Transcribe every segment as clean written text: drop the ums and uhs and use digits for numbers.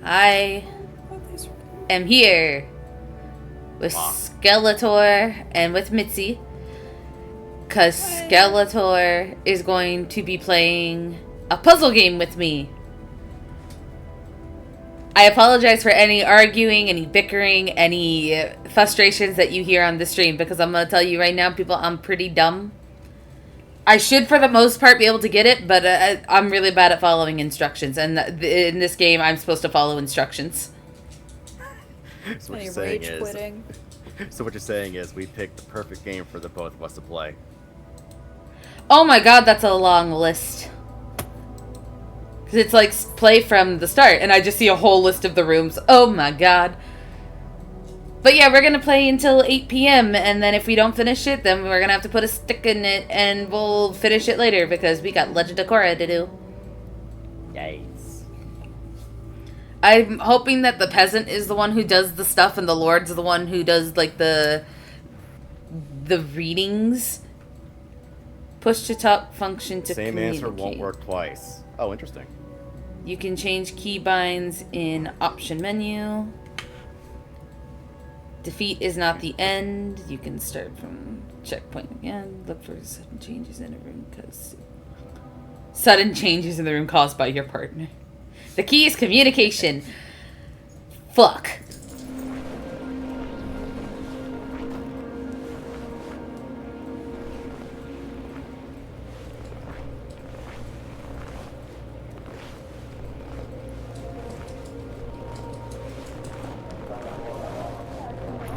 I am here with Skeletor and with Mitzi, because Skeletor is going to be playing a puzzle game with me. I apologize for any arguing, any bickering, any frustrations that you hear on the stream, because I'm going to tell you right now, people, I'm pretty dumb. I should, for the most part, be able to get it, but I'm really bad at following instructions, and in this game, I'm supposed to follow instructions. So what you're saying is we picked the perfect game for the both of us to play. Oh my god, that's a long list. Because it's like play from the start, and I just see a whole list of the rooms. Oh my god. But yeah, we're going to play until 8 p.m., and then if we don't finish it, then we're going to have to put a stick in it, and we'll finish it later, because we got Legend of Korra to do. Yikes. I'm hoping that the peasant is the one who does the stuff, and the lord's the one who does, like, the readings. Push to talk function to communicate. Same answer won't work twice. Oh, interesting. You can change keybinds in option menu. Defeat is not the end. You can start from checkpoint again. Look for sudden changes in a room, because sudden changes in the room caused by your partner. The key is communication. Fuck.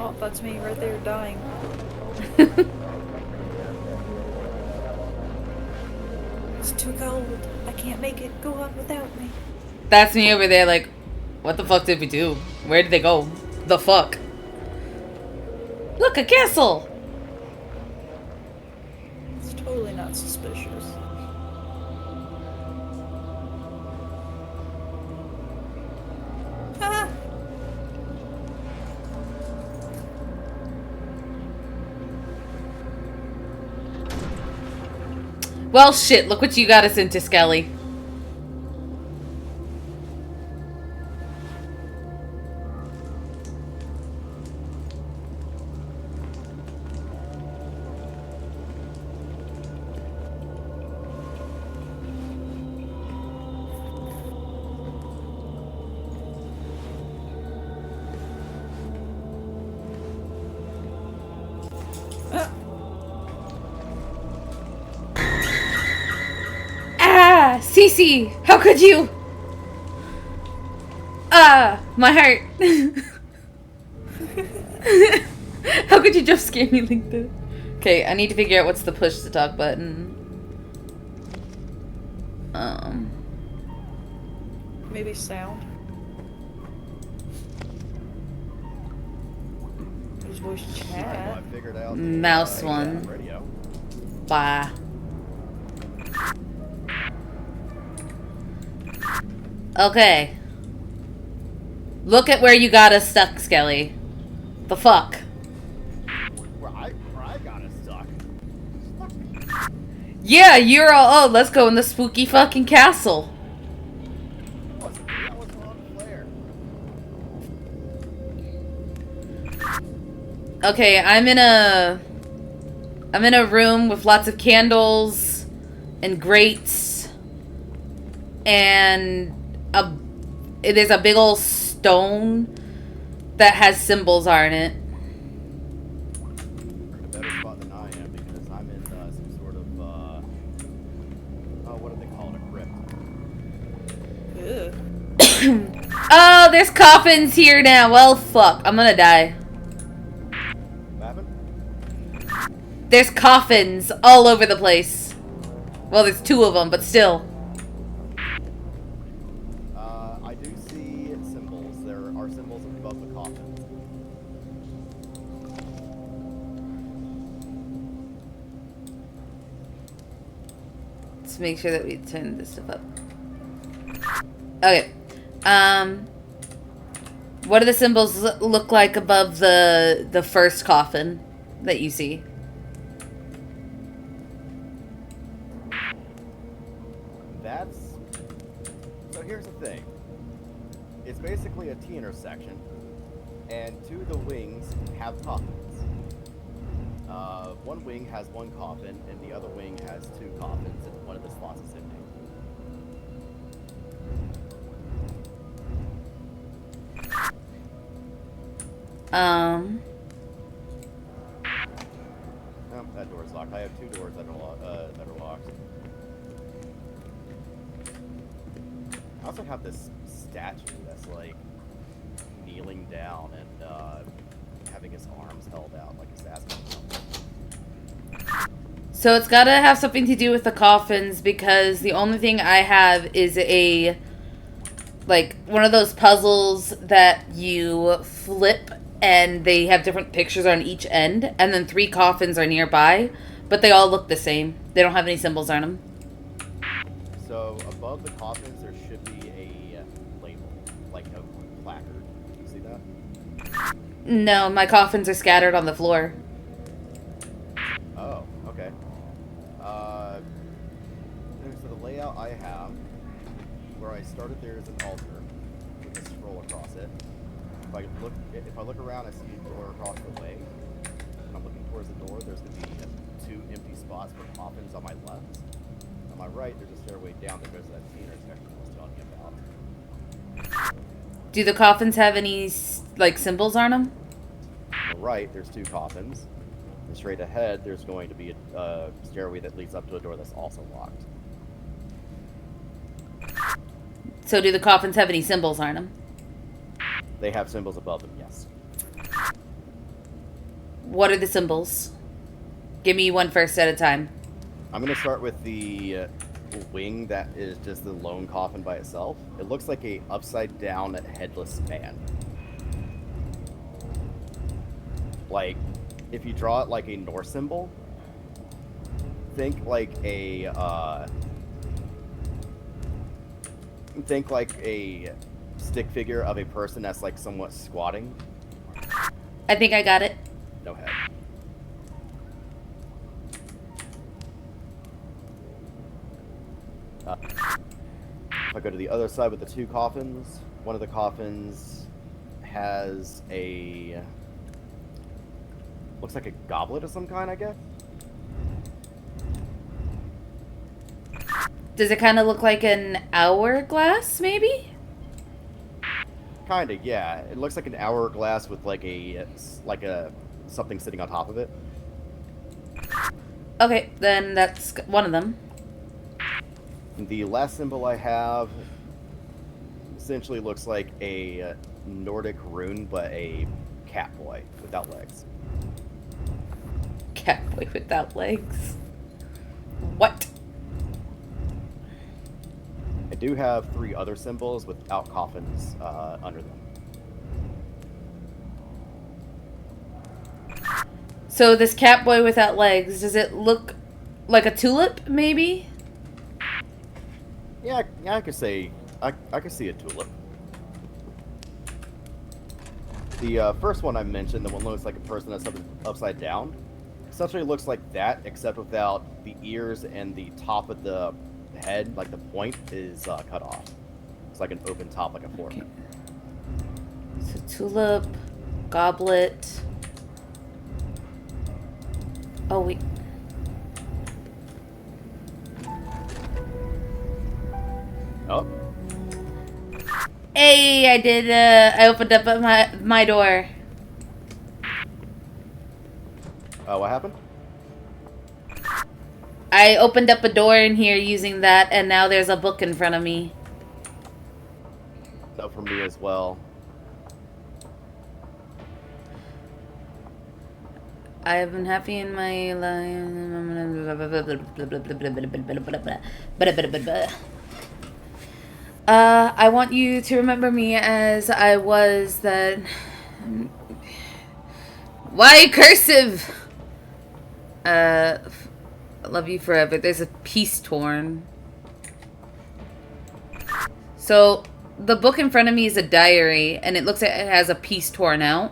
Oh, that's me right there dying. It's too cold. I can't make it. Go on without me. That's me over there like, what the fuck did we do? Where did they go? The fuck? Look, a castle! It's totally not suspicious. Ah! Well, shit, look what you got us into, Skelli. Cece, how could you? My heart. How could you just scare me like that? Okay, I need to figure out what's the push to talk button. Maybe sound. There's voice chat. Mouse one. Bye. Okay. Look at where you got us stuck, Skelli. The fuck? Where I got us stuck. Yeah, you're all, oh, let's go in the spooky fucking castle. Okay, I'm in a room with lots of candles and grates, and there's a big old stone that has symbols on it. You're in a better spot than I am, because I'm in some sort of what do they call it, a crypt. Oh, there's coffins here now. Well, fuck, I'm gonna die. What happened? There's coffins all over the place. Well, there's two of them, but still. I do see symbols. There are symbols above the coffin. Let's make sure that we turn this stuff up. Okay. What do the symbols look like above the first coffin that you see? That's... So here's the thing. it's basically a T intersection, and two of the wings have coffins. One wing has one coffin, and the other wing has two coffins, and one of the slots is empty. Oh, that door's locked. I have two doors that are locked. I also have this statue that's like kneeling down and having his arms held out like he's asking something. So it's gotta have something to do with the coffins, because the only thing I have is a, like, one of those puzzles that you flip and they have different pictures on each end, and then 3 coffins are nearby, but they all look the same. They don't have any symbols on them. So above the coffins there should be a label, like a placard. Do you see that? No, my coffins are scattered on the floor. Oh, okay. So the layout I have, where I started, there is an altar with a scroll across it. If I look around, I see a door across the way. When I'm looking towards the door, there's going to be 2 empty spots for coffins on my left. On my right, there's a stairway down that goes to that T intersection I was telling you about. Do the coffins have any, like, symbols on them? On the right, there's 2 coffins. And straight ahead, there's going to be a stairway that leads up to a door that's also locked. So do the coffins have any symbols on them? They have symbols above them, yes. What are the symbols? Give me one first at a time. I'm going to start with the wing that is just the lone coffin by itself. It looks like a upside down headless man. Like, if you draw it like a Norse symbol, think like a stick figure of a person that's like somewhat squatting. I think I got it. No head. If I go to the other side with the 2 coffins, one of the coffins has a... looks like a goblet of some kind, I guess? Does it kind of look like an hourglass, maybe? Kinda, yeah. It looks like an hourglass with like a something sitting on top of it. Okay, then that's one of them. The last symbol I have essentially looks like a Nordic rune, but a cat boy without legs. Cat boy without legs. What? I do have 3 other symbols without coffins under them. So this cat boy without legs, does it look like a tulip, maybe? Yeah, I could say I could see a tulip. The first one I mentioned, the one that looks like a person that's upside down, essentially looks like that, except without the ears and the top of the head, like the point, is cut off. It's like an open top, like a fork. Okay. So tulip, goblet. Oh, wait. Oh. Hey, I did, I opened up my door. What happened? I opened up a door in here using that, and now there's a book in front of me. No, for me as well. I have been happy in my life. I want you to remember me as I was that... Why cursive? I love you forever. There's a piece torn. So, the book in front of me is a diary, and it looks like it has a piece torn out.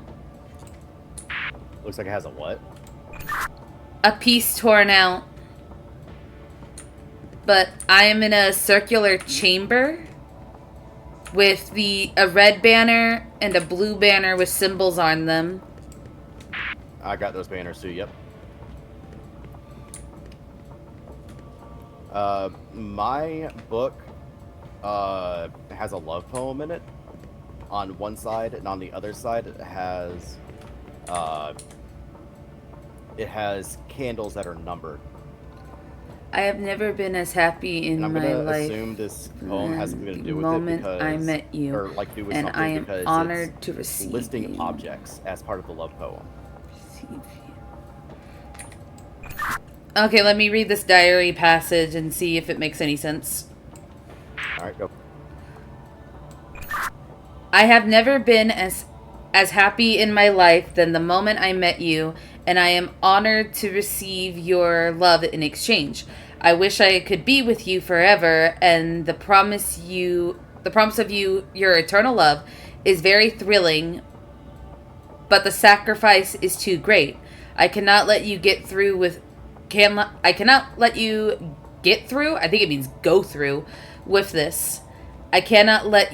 Looks like it has a what? A piece torn out. But I am in a circular chamber. with a red banner and a blue banner with symbols on them. I got those banners too, yep. My book has a love poem in it on one side, and on the other side it has candles that are numbered. I have never been as happy in And I'm my gonna life. assume this poem has something to do with it Moment because, I met you, or like do with and something I am because honored it's to receive listing you. objects as part of the love poem. Okay, let me read this diary passage and see if it makes any sense. All right, go. I have never been as happy in my life than the moment I met you, and I am honored to receive your love in exchange. I wish I could be with you forever, and the promise of you, your eternal love, is very thrilling, but the sacrifice is too great. I cannot let you get through with I cannot let you get through. I think it means go through with this. I cannot let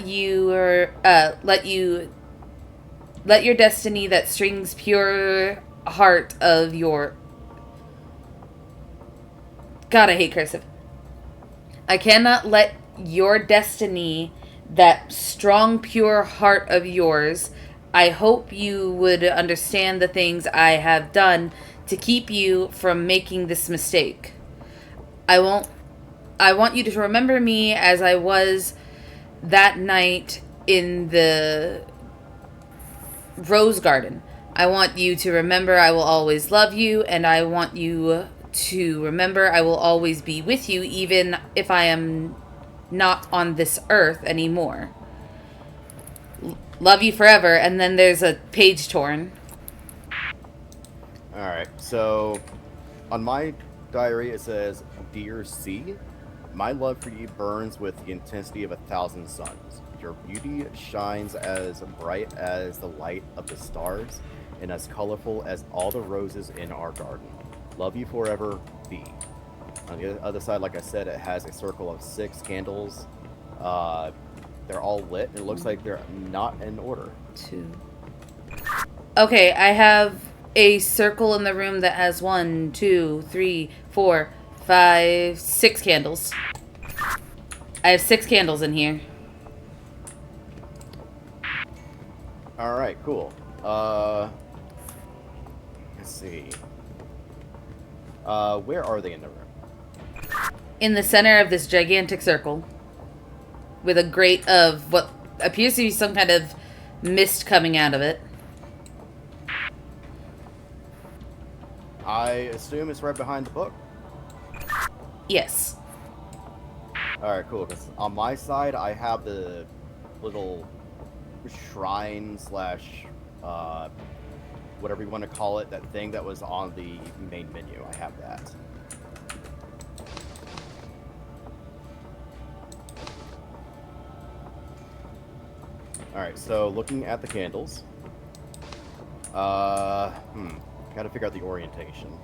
let your destiny that strings pure heart of your God, I hate cursive. I cannot let your destiny, that strong pure heart of yours. I hope you would understand the things I have done to keep you from making this mistake. I want you to remember me as I was that night in the rose garden. I want you to remember I will always love you, and I want you to remember I will always be with you even if I am not on this earth anymore. Love you forever. And then there's a page torn. Alright, so on my diary it says, Dear C, my love for you burns with the intensity of 1,000 suns. Your beauty shines as bright as the light of the stars and as colorful as all the roses in our garden. Love you forever, B. On the other side, like I said, it has a circle of 6 candles. They're all lit, and it looks like they're not in order. 2. Okay, I have a circle in the room that has 1, 2, 3, 4, 5, 6 candles. I have 6 candles in here. Alright, cool. Let's see. Where are they in the room? In the center of this gigantic circle. With a grate of what appears to be some kind of mist coming out of it. I assume it's right behind the book. Yes. Alright, cool. Because on my side, I have the little shrine slash whatever you want to call it, that thing that was on the main menu. I have that. Alright, so looking at the candles. Gotta figure out the orientation.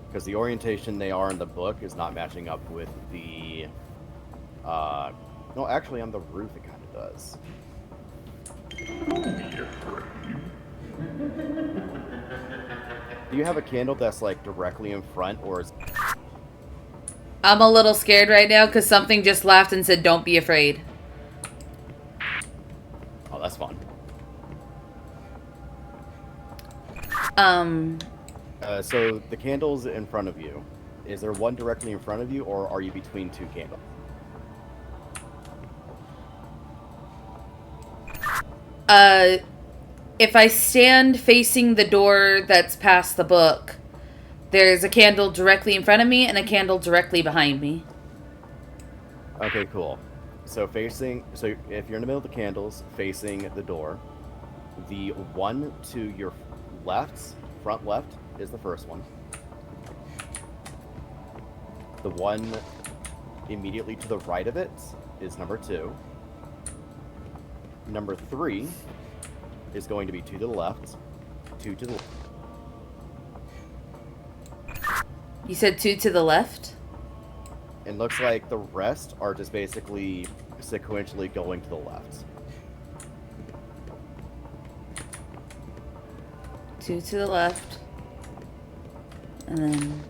Because the orientation they are in the book is not matching up with the... no, actually on the roof it kind of does. Do you have a candle that's like directly in front, or is... I'm a little scared right now because something just laughed and said, "Don't be afraid." Oh, that's fun. So the candles in front of you, is there one directly in front of you, or are you between 2 candles? If I stand facing the door that's past the book, there's a candle directly in front of me and a candle directly behind me. Okay, cool. So if you're in the middle of the candles, facing the door, the one to your left, front left, is the first one. The one immediately to the right of it is number 2. Number 3 is going to be 2 to the left, 2 to the left. You said 2 to the left? It looks like the rest are just basically sequentially going to the left. 2 to the left. And then...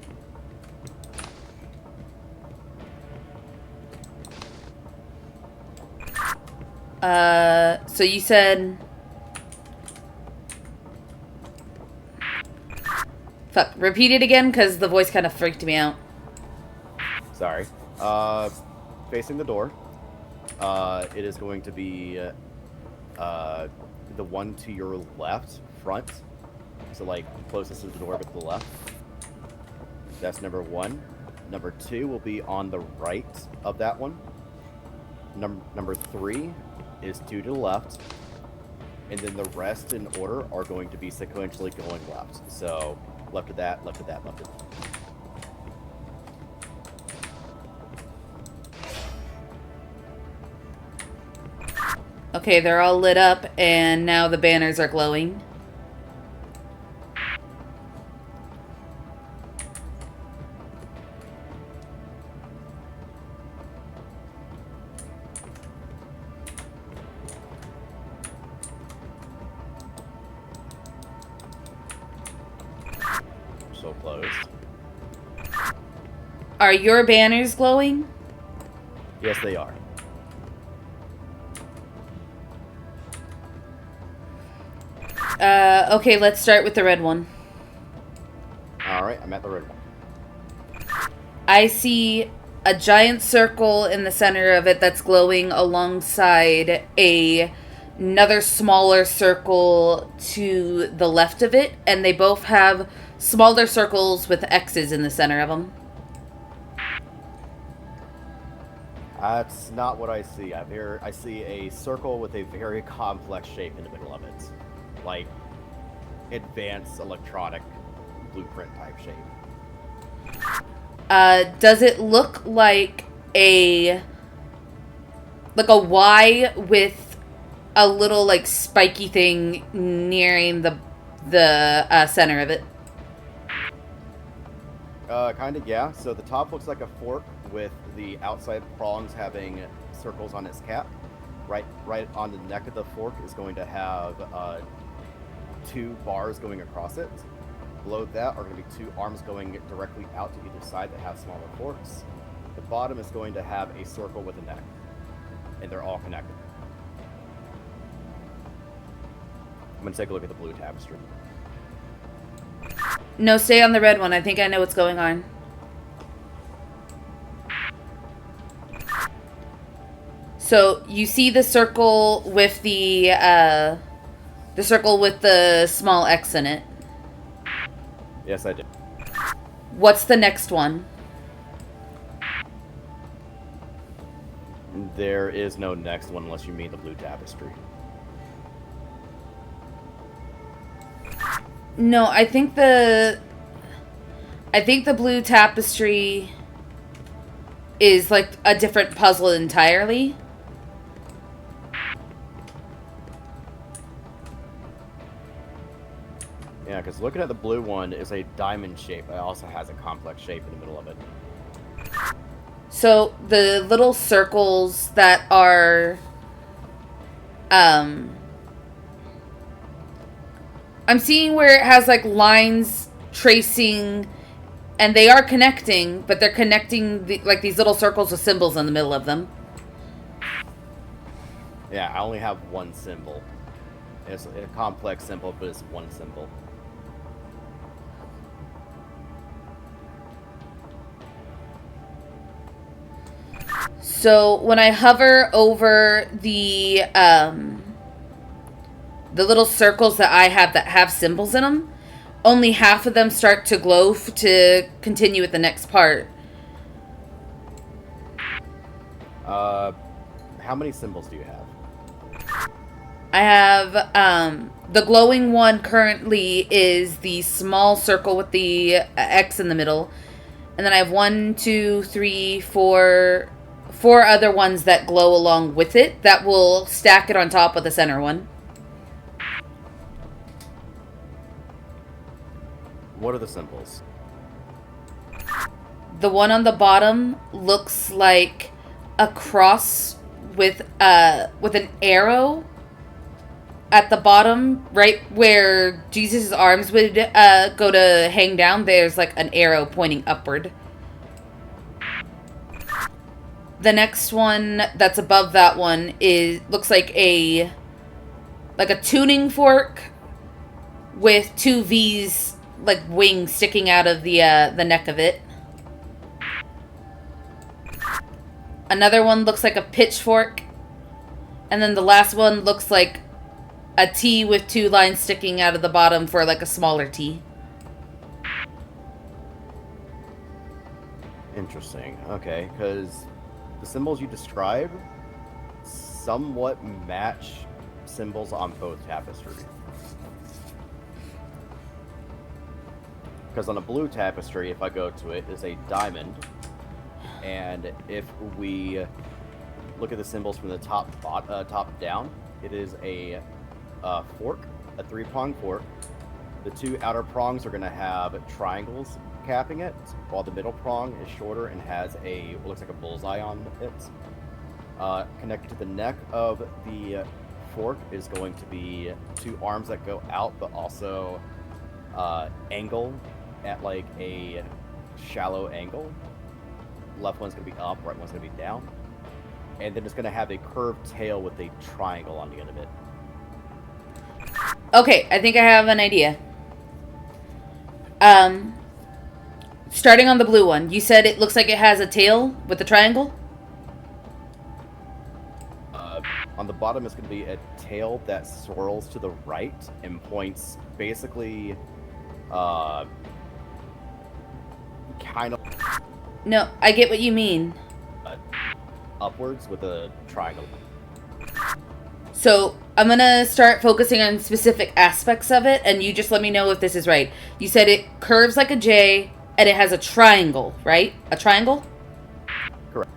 so you said... Fuck, repeat it again, because the voice kind of freaked me out. Sorry. Facing the door. It is going to be the one to your left, front. So, like, closest to the door, but to the left. That's number 1. Number 2 will be on the right of that one. Number 3 is 2 to the left. And then the rest in order are going to be sequentially going left. So, left of that, left of that, left of that. Okay, they're all lit up, and now the banners are glowing. So close. Are your banners glowing? Yes, they are. Okay, let's start with the red one. Alright, I'm at the red one. I see a giant circle in the center of it that's glowing alongside another smaller circle to the left of it, and they both have smaller circles with X's in the center of them. That's not what I see. I see a circle with a very complex shape in the middle of it. Like, advanced electronic blueprint type shape. Does it look like a Y with a little, like, spiky thing nearing the center of it? Kind of, yeah. So the top looks like a fork with the outside prongs having circles on its cap. Right on the neck of the fork is going to have 2 bars going across it. Below that are going to be 2 arms going directly out to either side that have smaller forks. The bottom is going to have a circle with a neck. And they're all connected. I'm going to take a look at the blue tapestry. No, stay on the red one. I think I know what's going on. So you see the circle with the small X in it. Yes, I did. What's the next one? There is no next one unless you mean the blue tapestry. No, I think the blue tapestry is like a different puzzle entirely. Yeah, because looking at the blue one is a diamond shape. It also has a complex shape in the middle of it. So the little circles that are, I'm seeing where it has like lines tracing, and they are connecting, but they're connecting like these little circles with symbols in the middle of them. Yeah, I only have one symbol. It's a complex symbol, but it's one symbol. So when I hover over the little circles that I have that have symbols in them, only half of them start to glow to continue with the next part. How many symbols do you have? I have, the glowing one currently is the small circle with the X in the middle. And then I have 1, 2, 3, 4 other ones that glow along with it that will stack it on top of the center one. What are the symbols? The one on the bottom looks like a cross with an arrow at the bottom, right where Jesus' arms would go to hang down. There's like an arrow pointing upward. The next one that's above that one looks like a tuning fork with two V's, like wings sticking out of the neck of it. Another one looks like a pitchfork. And then the last one looks like a T with two lines sticking out of the bottom for like a smaller T. Interesting. Okay, because the symbols you describe somewhat match symbols on both tapestries. Because on a blue tapestry, if I go to it, is a diamond. And if we look at the symbols from the top down, it is a fork, a three-pronged fork. The two outer prongs are going to have triangles capping it, while the middle prong is shorter and has what looks like a bullseye on it. Connected to the neck of the fork is going to be two arms that go out, but also angle at like a shallow angle. Left one's going to be up, right one's going to be down. And then it's going to have a curved tail with a triangle on the end of it. Okay, I think I have an idea. Starting on the blue one, you said it looks like it has a tail with a triangle? On the bottom, it's going to be a tail that swirls to the right and points basically kind of... No, I get what you mean. Upwards with a triangle. So, I'm gonna start focusing on specific aspects of it, and you just let me know if this is right. You said it curves like a J, and it has a triangle, right? A triangle? Correct.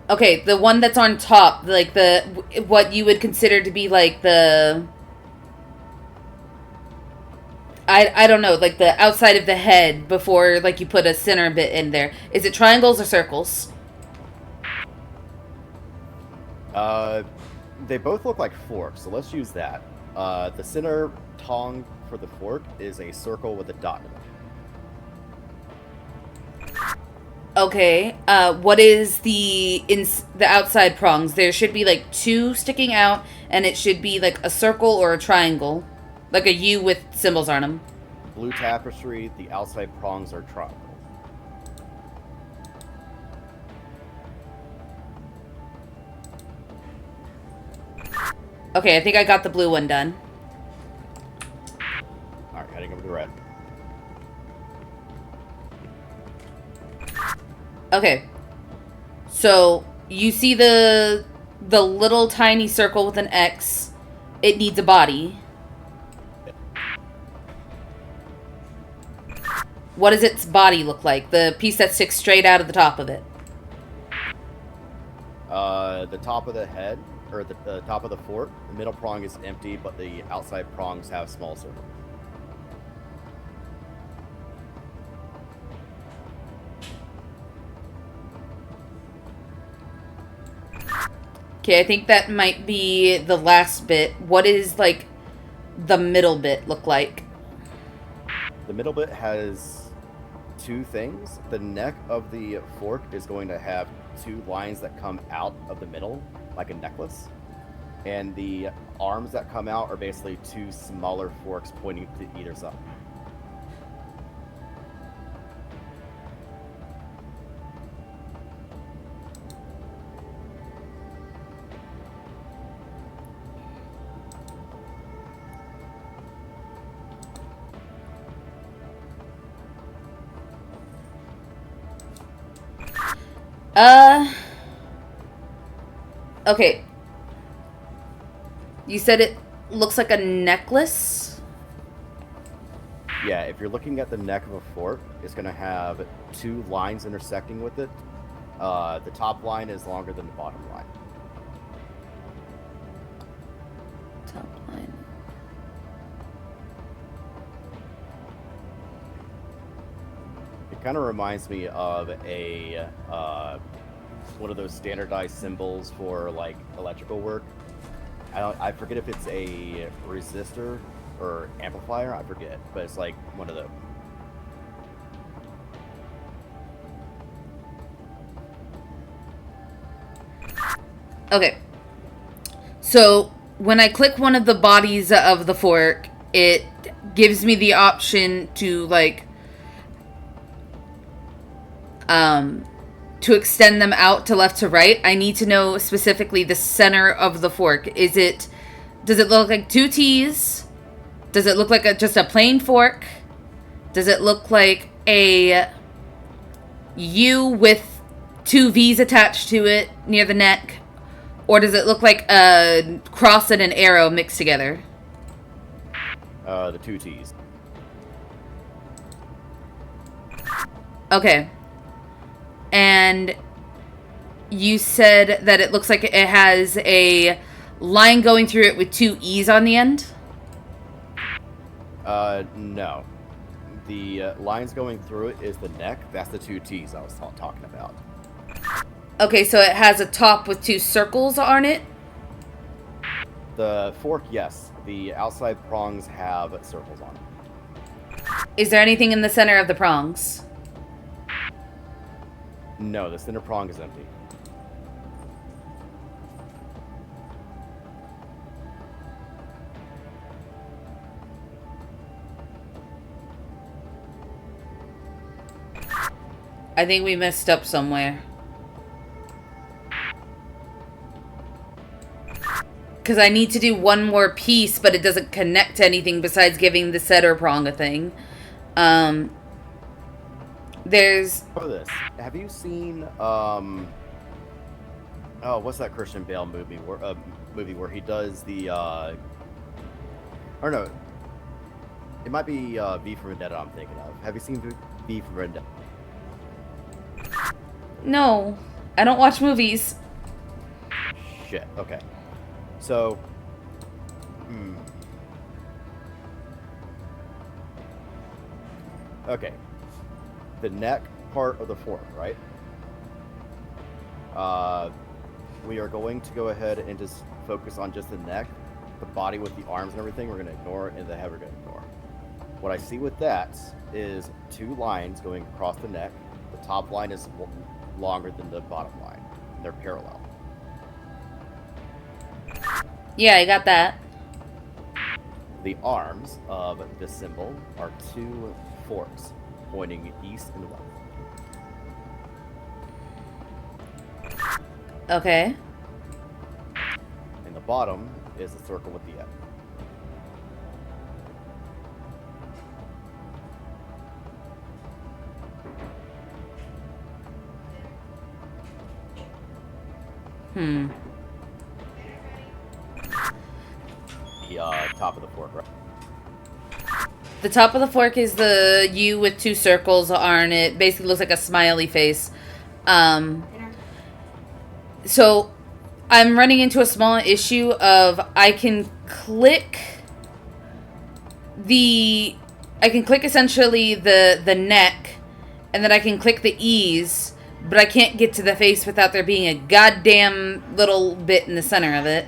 Okay, the one that's on top, like what you would consider to be like the... I don't know, like the outside of the head before like you put a center bit in there. Is it triangles or circles? They both look like forks, so let's use that. The center tong for the fork is a circle with a dot in it. Okay, what is the outside prongs? There should be like two sticking out, and it should be like a circle or a triangle. Like a U with symbols on them. Blue tapestry, the outside prongs are triangles. Okay, I think I got the blue one done. Alright, heading over to red. Okay. So, you see the little tiny circle with an X. It needs a body. What does its body look like? The piece that sticks straight out of the top of it. The top of the head, or the top of the fork, the middle prong is empty, but the outside prongs have small circles. Okay, I think that might be the last bit. What is, like, the middle bit look like? The middle bit has two things. The neck of the fork is going to have two lines that come out of the middle, like a necklace. And the arms that come out are basically two smaller forks pointing to either side. Okay. You said it looks like a necklace? Yeah, if you're looking at the neck of a fork, it's going to have two lines intersecting with it. The top line is longer than the bottom line. Top line. Kind of reminds me of a one of those standardized symbols for like electrical work. I forget if it's a resistor or amplifier. I forget, but it's like one of those. Okay. So when I click one of the bodies of the fork, it gives me the option to like to extend them out to left to right. I need to know specifically the center of the fork. Does it look like two T's? Does it look like just a plain fork? Does it look like a U with two V's attached to it near the neck? Or does it look like a cross and an arrow mixed together? The two T's. Okay. And you said that it looks like it has a line going through it with two E's on the end? No. The lines going through it is the neck. That's the two T's I was talking about. Okay, so it has a top with two circles on it? The fork, yes. The outside prongs have circles on it. Is there anything in the center of the prongs? No, the center prong is empty. I think we messed up somewhere. Because I need to do one more piece, but it doesn't connect to anything besides giving the center prong a thing. There's... For this, have you seen, oh, what's that Christian Bale movie where he does the, or no, it might be, V for Vendetta I'm thinking of. Have you seen V for Vendetta? No, I don't watch movies. Shit, okay. So, okay. The neck part of the fork, right? We are going to go ahead and just focus on just the neck. The body with the arms and everything, we're going to ignore, and the head we're going to ignore. What I see with that is two lines going across the neck. The top line is longer than the bottom line. And they're parallel. Yeah, I got that. The arms of the symbol are two forks pointing east and west. Okay. And the bottom is a circle with the N. The top of the fork, right? The top of the fork is the U with two circles on it. Basically looks like a smiley face. So I'm running into a small issue of I can click essentially the neck, and then I can click the E's, but I can't get to the face without there being a goddamn little bit in the center of it.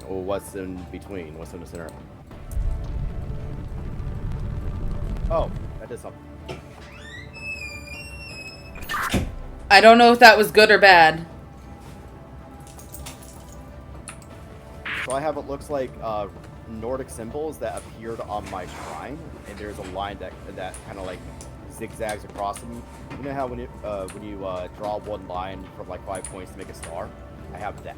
Or what's in between? What's in the center? Oh, that did something. I don't know if that was good or bad. So I have what looks like Nordic symbols that appeared on my shrine, and there's a line that kind of like zigzags across them. You know how when you draw one line from like 5 points to make a star? I have that.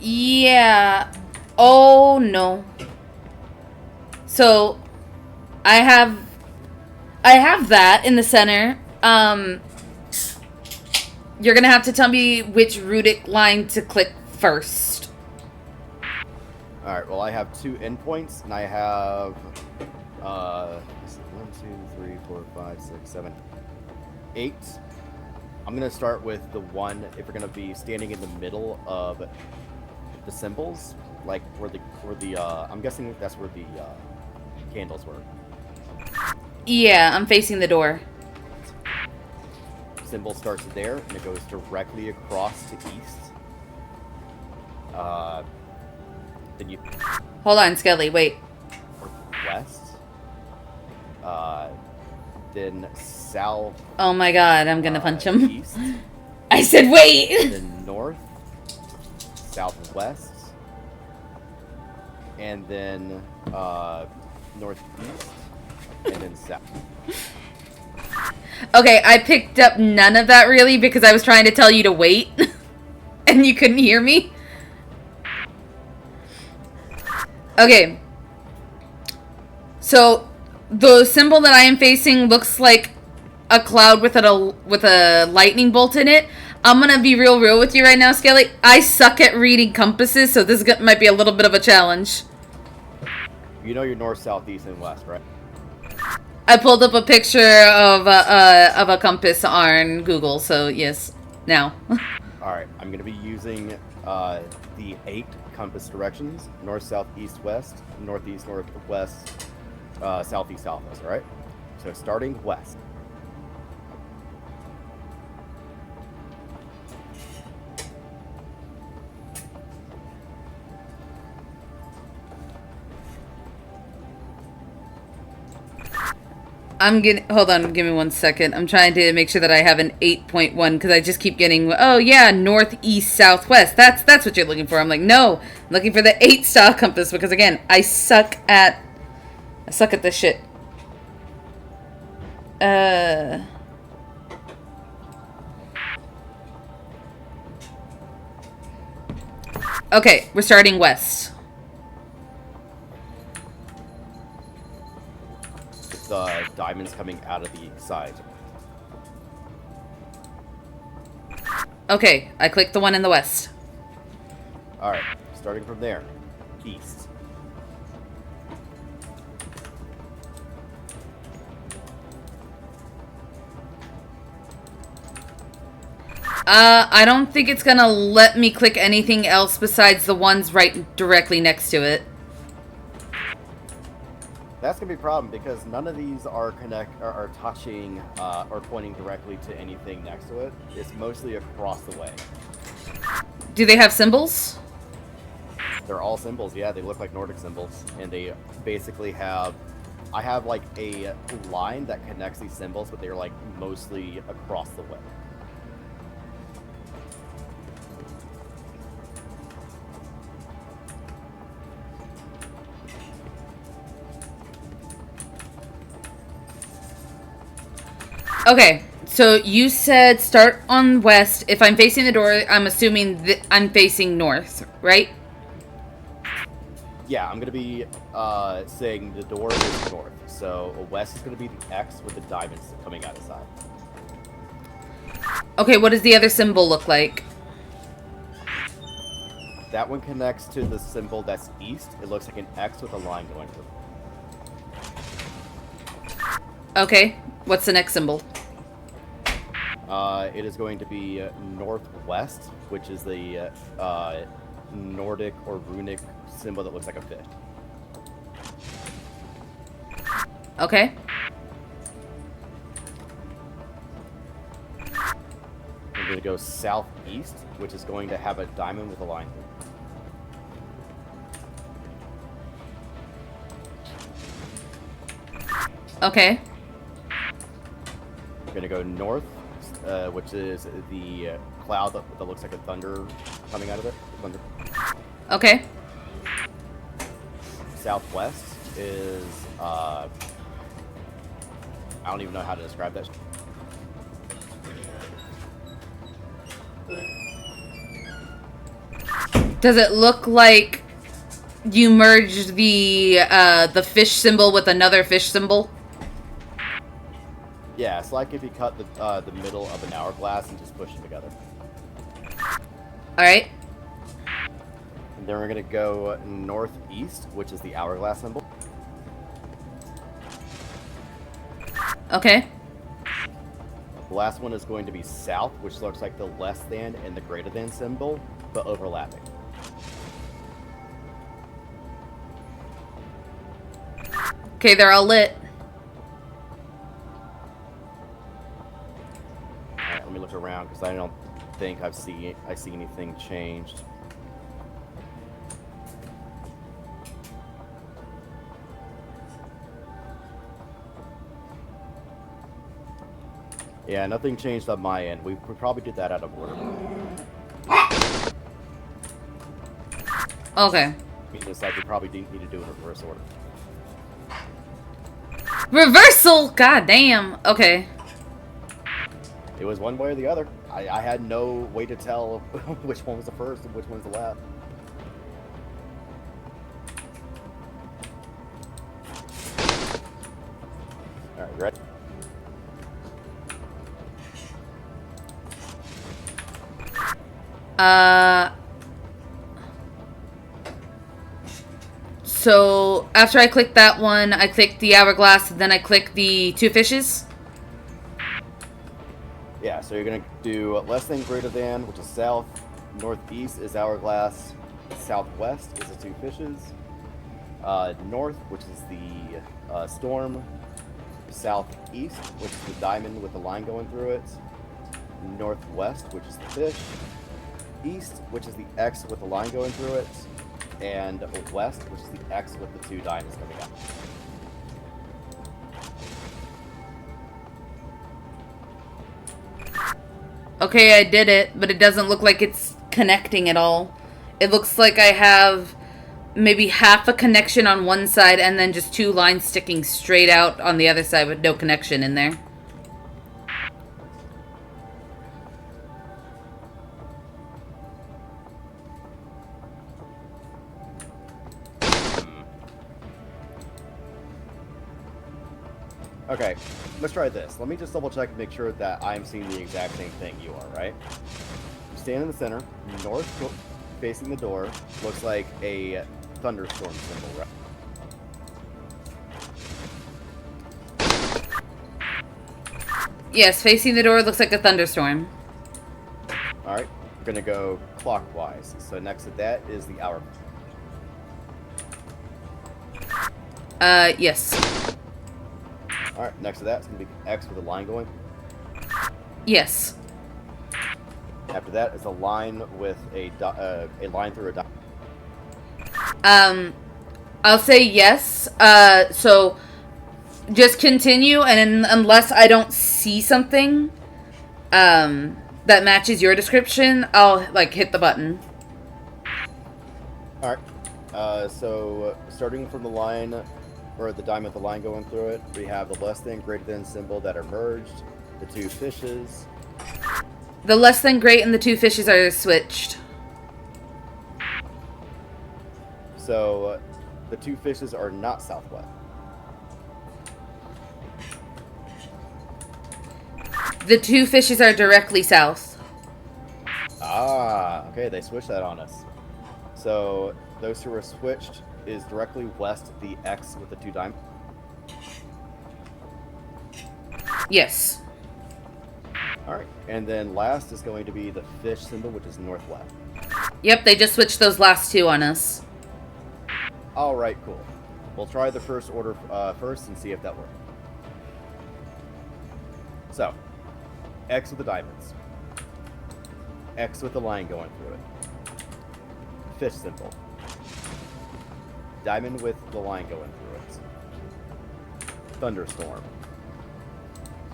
Yeah. Oh no. So I have that in the center. You're gonna have to tell me which Rudic line to click first. Alright, well I have 2 endpoints, and I have 1, 2, 3, 4, 5, 6, 7, 8. I'm gonna start with the one if we're gonna be standing in the middle of the symbols, like where the I'm guessing that's where the candles were. Yeah, I'm facing the door. Symbol starts there, and it goes directly across to east. Then you Hold on, Skelly, wait. west. Then south. Oh my god, I'm gonna punch him. East. I said wait! Then north, southwest, and then northeast, and then south. Okay, I picked up none of that really because I was trying to tell you to wait. And you couldn't hear me. Okay. So, the symbol that I am facing looks like a cloud with a lightning bolt in it. I'm gonna be real with you right now, Skelly. I suck at reading compasses, so this might be a little bit of a challenge. You know your north, south, east, and west, right? I pulled up a picture of a compass on Google, so yes, now. Alright, I'm going to be using the 8 compass directions. North, south, east, west, northeast, northwest, southeast, southwest, alright? So starting west. Hold on, give me 1 second. I'm trying to make sure that I have an 8.1 because I just keep getting, oh yeah, northeast, southwest. That's what you're looking for. I'm like, no, I'm looking for the 8 style compass because again, I suck at this shit. Okay, we're starting west. The diamonds coming out of the side. Okay, I clicked the one in the west. Alright, starting from there. East. I don't think it's gonna let me click anything else besides the ones right directly next to it. That's gonna be a problem because none of these are touching or pointing directly to anything next to it. It's mostly across the way. Do they have symbols? They're all symbols, yeah. They look like Nordic symbols, and they basically have. I have like a line that connects these symbols, but they're like mostly across the way. Okay, so you said start on west. If I'm facing the door, I'm assuming that I'm facing north, right? Yeah, I'm gonna be saying the door is north. So west is gonna be the X with the diamonds coming out of the side. Okay, what does the other symbol look like? That one connects to the symbol that's east. It looks like an X with a line going through. Okay, what's the next symbol? It is going to be northwest, which is the Nordic or runic symbol that looks like a fish. Okay. I'm going to go southeast, which is going to have a diamond with a line through. Okay. I'm going to go north, which is the cloud that looks like a thunder coming out of it. Thunder. Okay. Southwest is, I don't even know how to describe that. Does it look like you merged the fish symbol with another fish symbol? Yeah, it's like if you cut the middle of an hourglass and just push them together. Alright. And then we're going to go northeast, which is the hourglass symbol. Okay. The last one is going to be south, which looks like the less than and the greater than symbol, but overlapping. Okay, they're all lit. Alright, let me look around because I don't think I see anything changed. Yeah, nothing changed on my end. We probably did that out of order. Okay. Meaning like we probably didn't need to do it in reverse order. Reversal! God damn. Okay. It was one way or the other. I had no way to tell which one was the first and which one's the last. Alright, you ready? So after I click that one, I click the hourglass, then I click the two fishes. Yeah, so you're gonna do less than greater than, which is south, northeast is hourglass, southwest is the two fishes, north, which is the storm, southeast, which is the diamond with the line going through it, northwest, which is the fish, east, which is the X with the line going through it, and west, which is the X with the two diamonds coming out. Okay, I did it, but it doesn't look like it's connecting at all. It looks like I have maybe half a connection on one side and then just two lines sticking straight out on the other side with no connection in there. Okay, let's try this. Let me just double check and make sure that I'm seeing the exact same thing you are, right? You stand in the center, north facing the door, looks like a thunderstorm symbol, right? Yes, facing the door looks like a thunderstorm. Alright, we're gonna go clockwise. So next to that is the hour. Yes. Alright, next to that is gonna be the X with a line going. Yes. After that is a line with a line through a dot. I'll say yes. So just continue, and unless I don't see something, that matches your description, I'll, like, hit the button. Alright, so starting from the line, or the diamond with the line going through it, we have the less than, greater than symbol that are merged, the two fishes. The less than great and the two fishes are switched. So, the two fishes are not southwest. The two fishes are directly south. Ah, okay, they switched that on us. So, those two are switched is directly west of the X with the two diamonds. Yes. Alright, and then last is going to be the fish symbol, which is northwest. Yep, they just switched those last two on us. Alright, cool. We'll try the first order first and see if that works. So, X with the diamonds. X with the line going through it. Fish symbol. Diamond with the line going through it. Thunderstorm.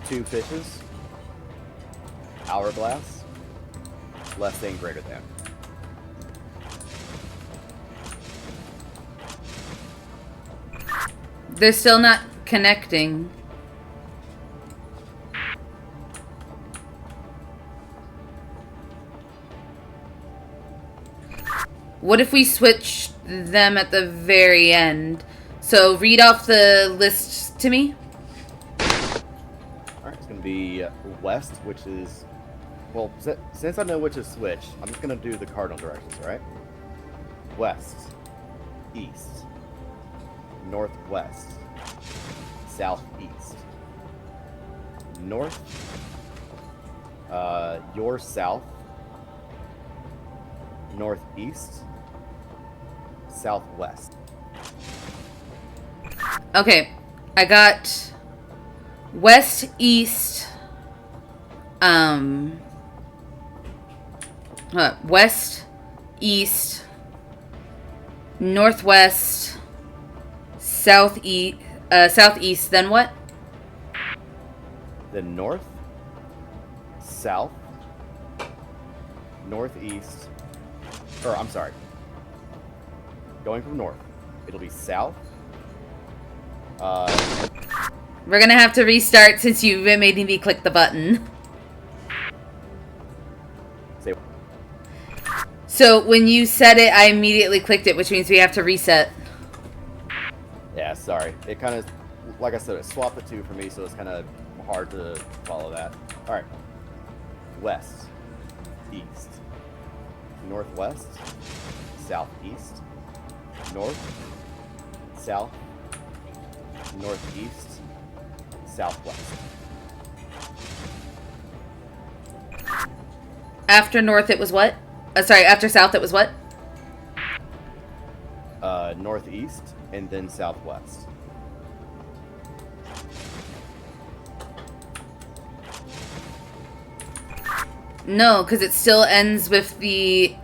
Two fishes. Hourglass. Less than, greater than. They're still not connecting. What if we switch them at the very end? So read off the list to me. Alright, it's going to be west, which is... Well, since I know which is switch, I'm just going to do the cardinal directions, alright? West. East. Northwest. Southeast. North. Your south. Northeast. Southwest. Okay, I got west, east, west, east, northwest, southeast, southeast, then what? Then north, south, northeast, or I'm sorry, going from north, it'll be south. We're gonna have to restart since you made me click the button. Say. So when you said it, I immediately clicked it, which means we have to reset. Yeah, sorry. It kind of, like I said, it swapped the two for me, so it's kind of hard to follow that. All right. West, east, northwest, southeast, north, south, northeast, southwest. After north, it was what? Sorry, after south, it was what? Northeast, and then southwest. No, because it still ends with the...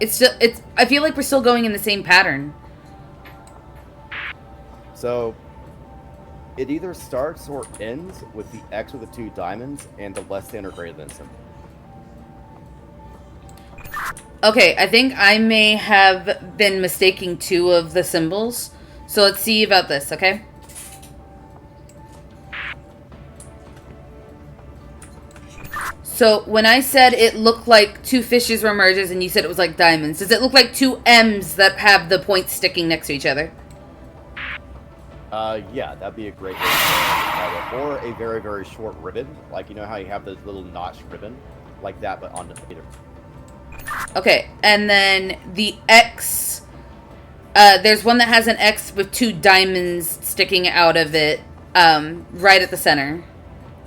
I feel like we're still going in the same pattern. So, it either starts or ends with the X with the two diamonds and the less than or greater than symbol. Okay, I think I may have been mistaking two of the symbols. So let's see about this, okay? So when I said it looked like two fishes were mergers and you said it was like diamonds, does it look like two M's that have the points sticking next to each other? Yeah, that'd be a great way to describe it. Or a very, very short ribbon. Like, you know how you have those little notched ribbon? Like that, but on the either. Okay, and then the X, there's one that has an X with two diamonds sticking out of it, right at the center.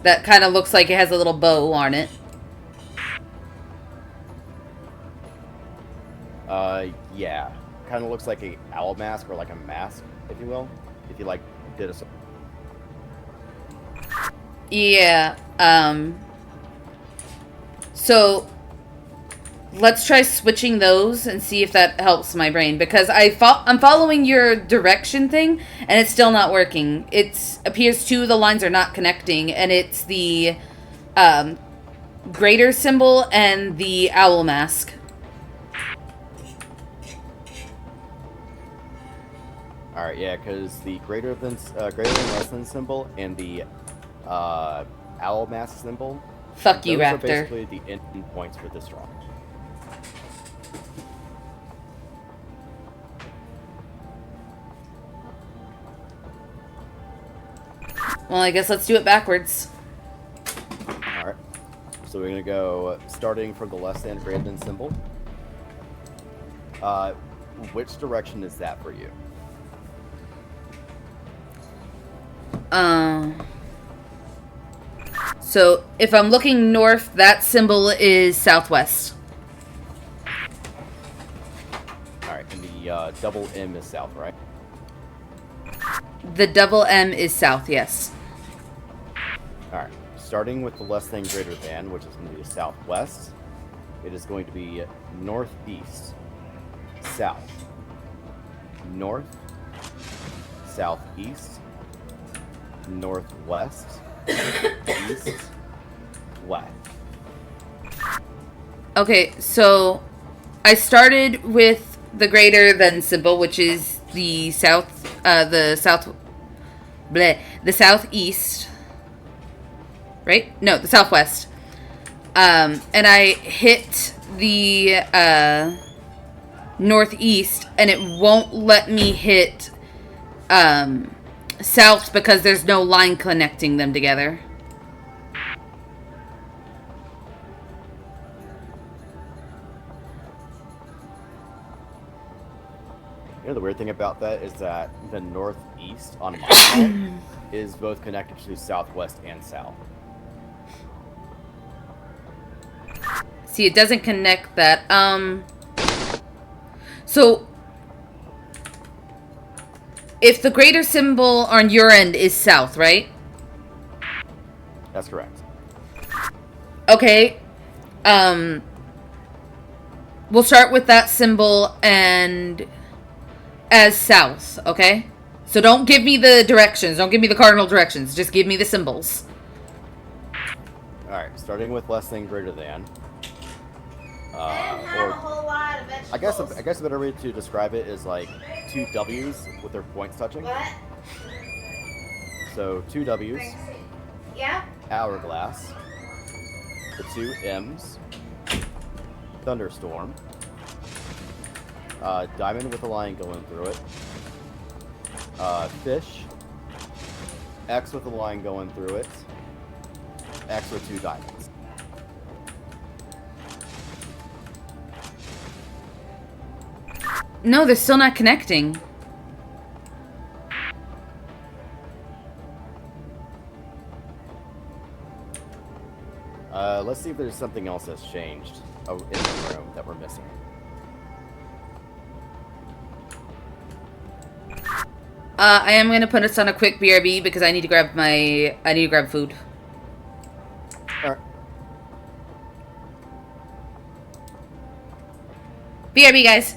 That kind of looks like it has a little bow on it. Yeah. Kind of looks like a owl mask or like a mask, if you will. If you, like, did a... Yeah, so let's try switching those and see if that helps my brain, because I'm following your direction thing and it's still not working. It appears two of the lines are not connecting, and it's the greater symbol and the owl mask. Alright, yeah, because the greater than less than symbol and the owl mask symbol. Fuck you, those Raptor. are basically the end points for this draw. Well, I guess let's do it backwards. Alright. So we're going to go starting from the less than greater than symbol. Which direction is that for you? So if I'm looking north, that symbol is southwest. Alright, and the double M is south, right? The double M is south, yes. Alright, starting with the less than greater than, which is going to be southwest, it is going to be northeast, south, north, southeast, northwest, east, west. Okay, so I started with the greater than symbol, which is the the southeast, right? No, the southwest. And I hit the northeast, and it won't let me hit south because there's no line connecting them together. You know, the weird thing about that is that the northeast on my side is both connected to southwest and south. See, it doesn't connect that. So if the greater symbol on your end is south, right? That's correct. Okay. We'll start with that symbol and as south, okay? So don't give me the directions. Don't give me the cardinal directions. Just give me the symbols. Alright, starting with less than greater than. Have a whole lot of vegetables. I guess a better way to describe it is like two W's with their points touching. What? So 2 W's, Yeah? hourglass, the 2 M's, thunderstorm, diamond with a line going through it, fish, X with a line going through it, X with 2 diamonds. No, they're still not connecting. Let's see if there's something else that's changed in the room that we're missing. I am gonna put us on a quick BRB because I need to grab food. Alright. BRB, guys.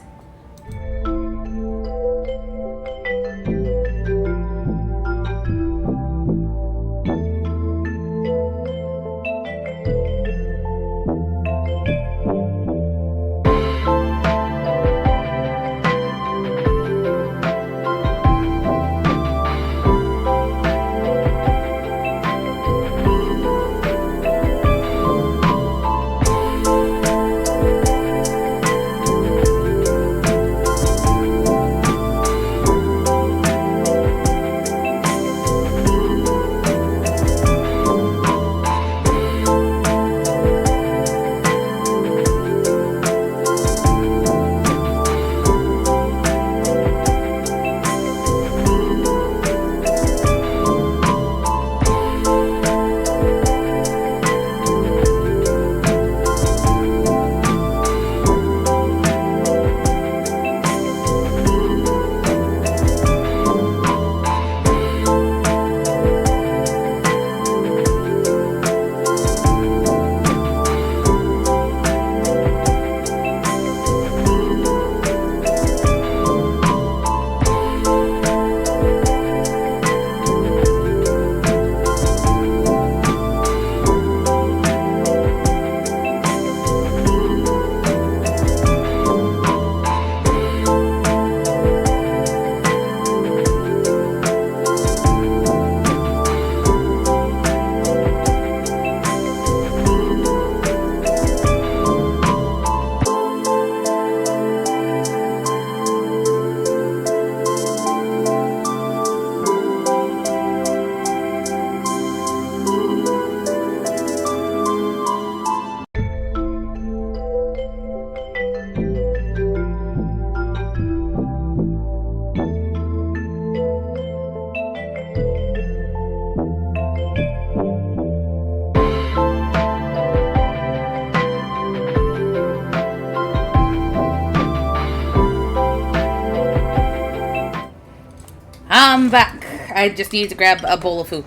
I'm back. I just need to grab a bowl of food.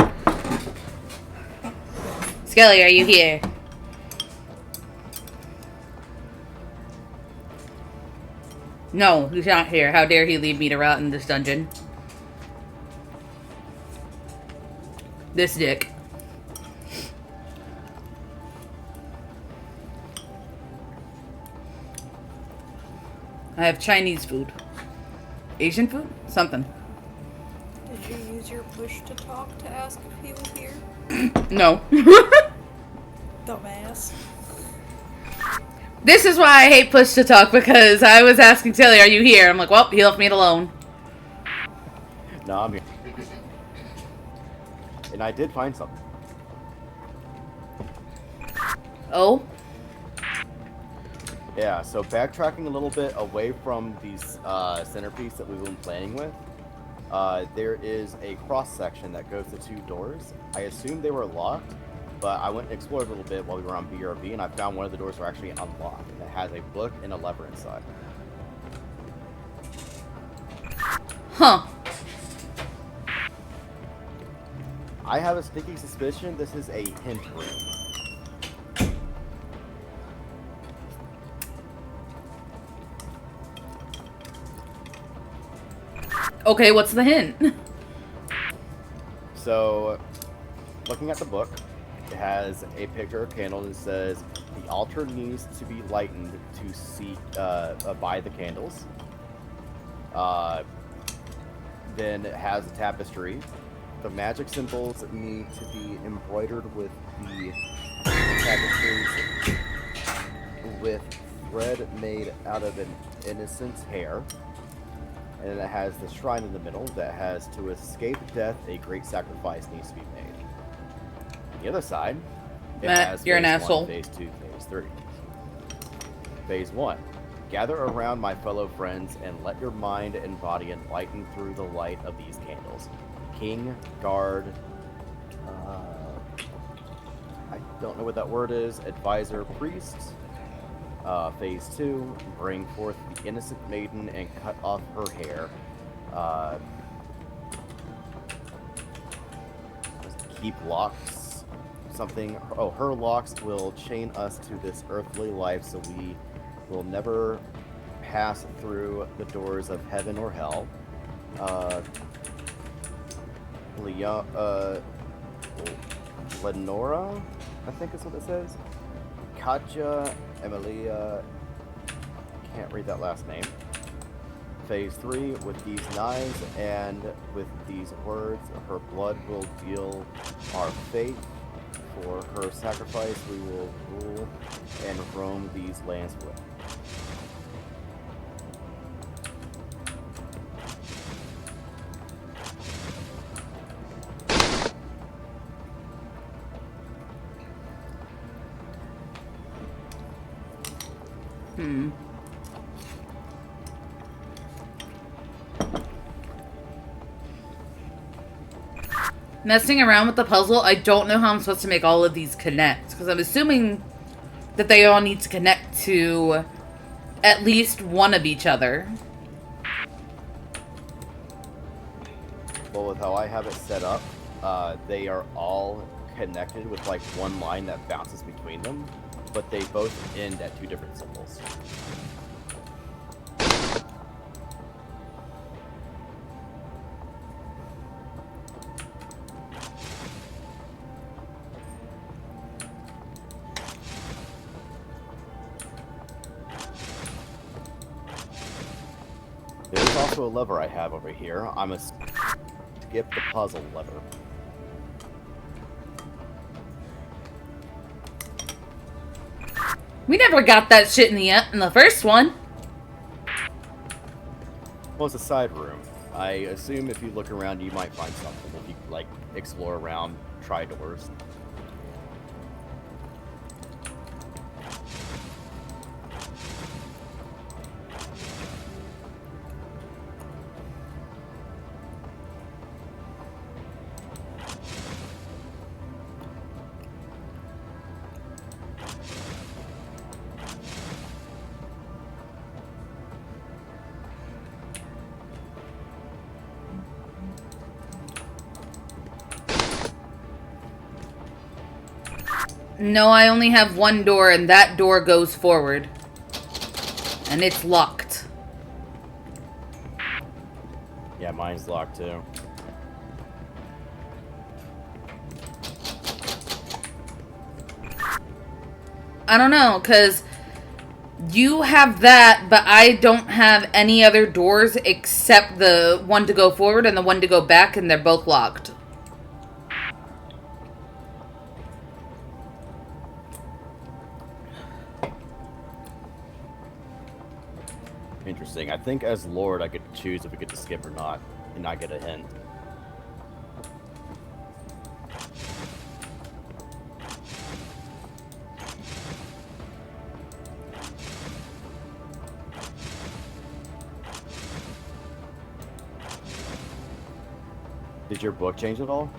Skelli, are you here? No, he's not here. How dare he leave me to rot in this dungeon? This dick. I have Chinese food. Asian food? Something. Did you use your push to talk to ask if he was here? No. Dumbass. This is why I hate push to talk, because I was asking Tilly, are you here? I'm like, well, he left me alone. No, I'm here. And I did find something. Oh? Yeah, so backtracking a little bit away from these centerpiece that we've been playing with, there is a cross section that goes to 2 doors. I assumed they were locked, but I went and explored a little bit while we were on BRB, and I found one of the doors were actually unlocked. It has a book and a lever inside. Huh. I have a sneaking suspicion this is a hint room. Okay, what's the hint? So, looking at the book, it has a picture of a candle that says the altar needs to be lightened to see by the candles. Then it has a tapestry. The magic symbols need to be embroidered with the tapestries with thread made out of an innocent's hair. And then it has the shrine in the middle that has, to escape death, a great sacrifice needs to be made. On the other side, it Matt, has you're an phase asshole. 1, phase 2, phase 3. Phase 1. Gather around my fellow friends and let your mind and body enlighten through the light of these candles. King, guard, I don't know what that word is, advisor, priest. Phase 2, bring forth the innocent maiden and cut off her hair. Keep locks. Something. Oh, her locks will chain us to this earthly life, so we will never pass through the doors of heaven or hell. Lenora, I think is what it says. Katja, Emilia, can't read that last name. Phase 3, with these knives and with these words, her blood will deal our fate. For her sacrifice, we will rule and roam these lands with. Messing around with the puzzle, I don't know how I'm supposed to make all of these connect. Because I'm assuming that they all need to connect to at least one of each other. Well, with how I have it set up, they are all connected with like one line that bounces between them, but they both end at two different symbols. There's also a lever I have over here. I'm a skip the puzzle lever. We never got that shit in the first one. Well, it's a side room. I assume if you look around, you might find something. If you like explore around, try doors. No, I only have one door, and that door goes forward. And it's locked. Yeah, mine's locked too. I don't know, because you have that, but I don't have any other doors except the one to go forward and the one to go back, and they're both locked. Interesting. I think as Lord, I could choose if we get to skip or not, and not get a hint. Did your book change at all?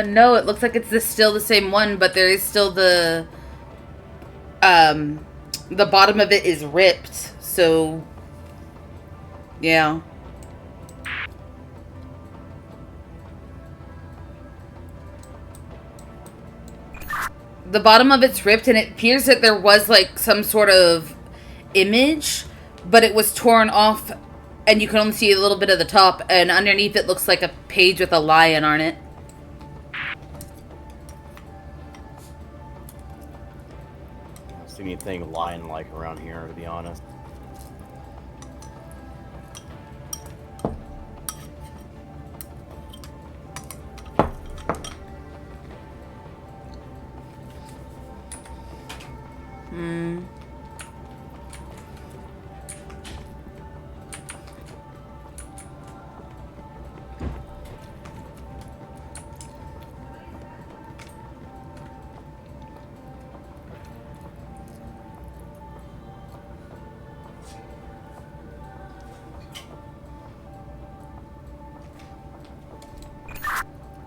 No, it looks like it's still the same one, but there is still the the bottom of it is ripped, so yeah. The bottom of it's ripped, and it appears that there was like some sort of image, but it was torn off, and you can only see a little bit of the top, and underneath it looks like a page with a lion on it. I don't see anything lion-like around here, to be honest.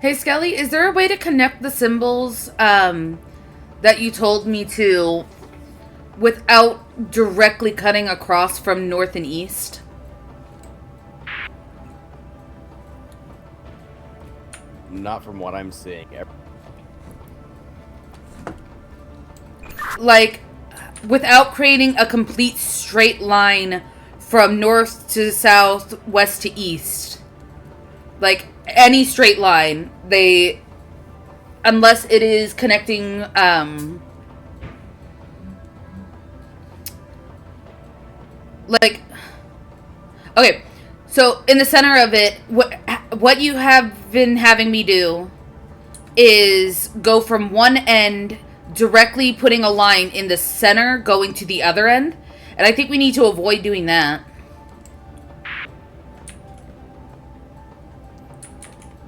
Hey, Skelly, is there a way to connect the symbols that you told me to without directly cutting across from north and east? Not from what I'm seeing. Like, without creating a complete straight line from north to south, west to east. Like, any straight line, unless it is connecting, like, okay, so in the center of it, what you have been having me do is go from one end, directly putting a line in the center, going to the other end, and I think we need to avoid doing that.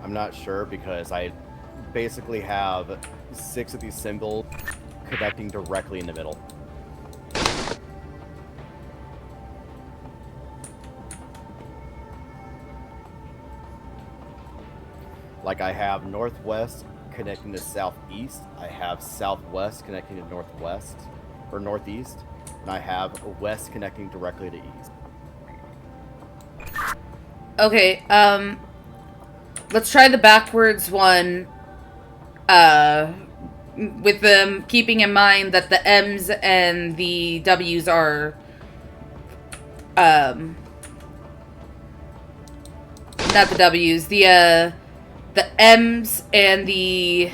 I'm not sure because I basically have 6 of these symbols connecting directly in the middle. Like I have northwest connecting to southeast, I have southwest connecting to northwest or northeast, and I have west connecting directly to east. Okay, let's try the backwards one, with them keeping in mind that the M's and the W's are, not the W's, the M's and the,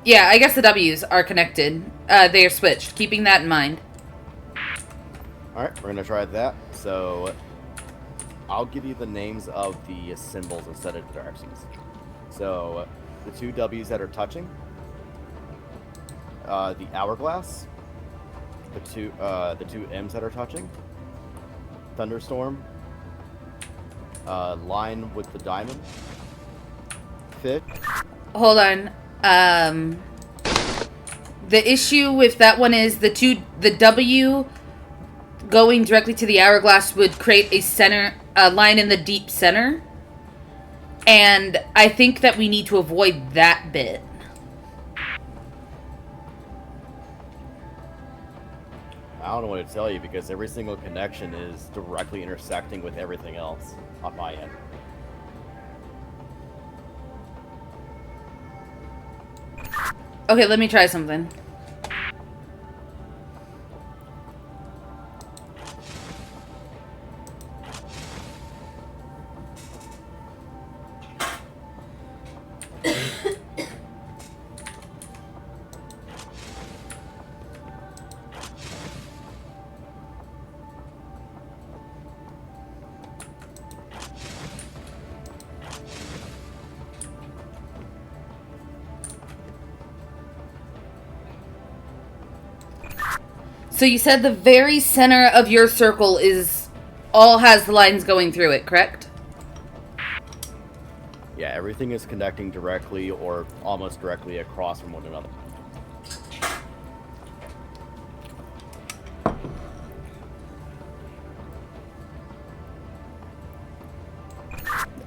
yeah, I guess the W's are connected. They are switched, keeping that in mind. Alright, we're gonna try that. So I'll give you the names of the symbols instead of the directions. So, the 2 W's that are touching, the hourglass, the two M's that are touching, thunderstorm, line with the diamond, fit. Hold on. The issue with that one is the W going directly to the hourglass would create a line in the deep center. And I think that we need to avoid that bit. I don't know what to tell you because every single connection is directly intersecting with everything else on my end. Okay, let me try something. So you said the very center of your circle all has lines going through it, correct? Yeah, everything is connecting directly or almost directly across from one another.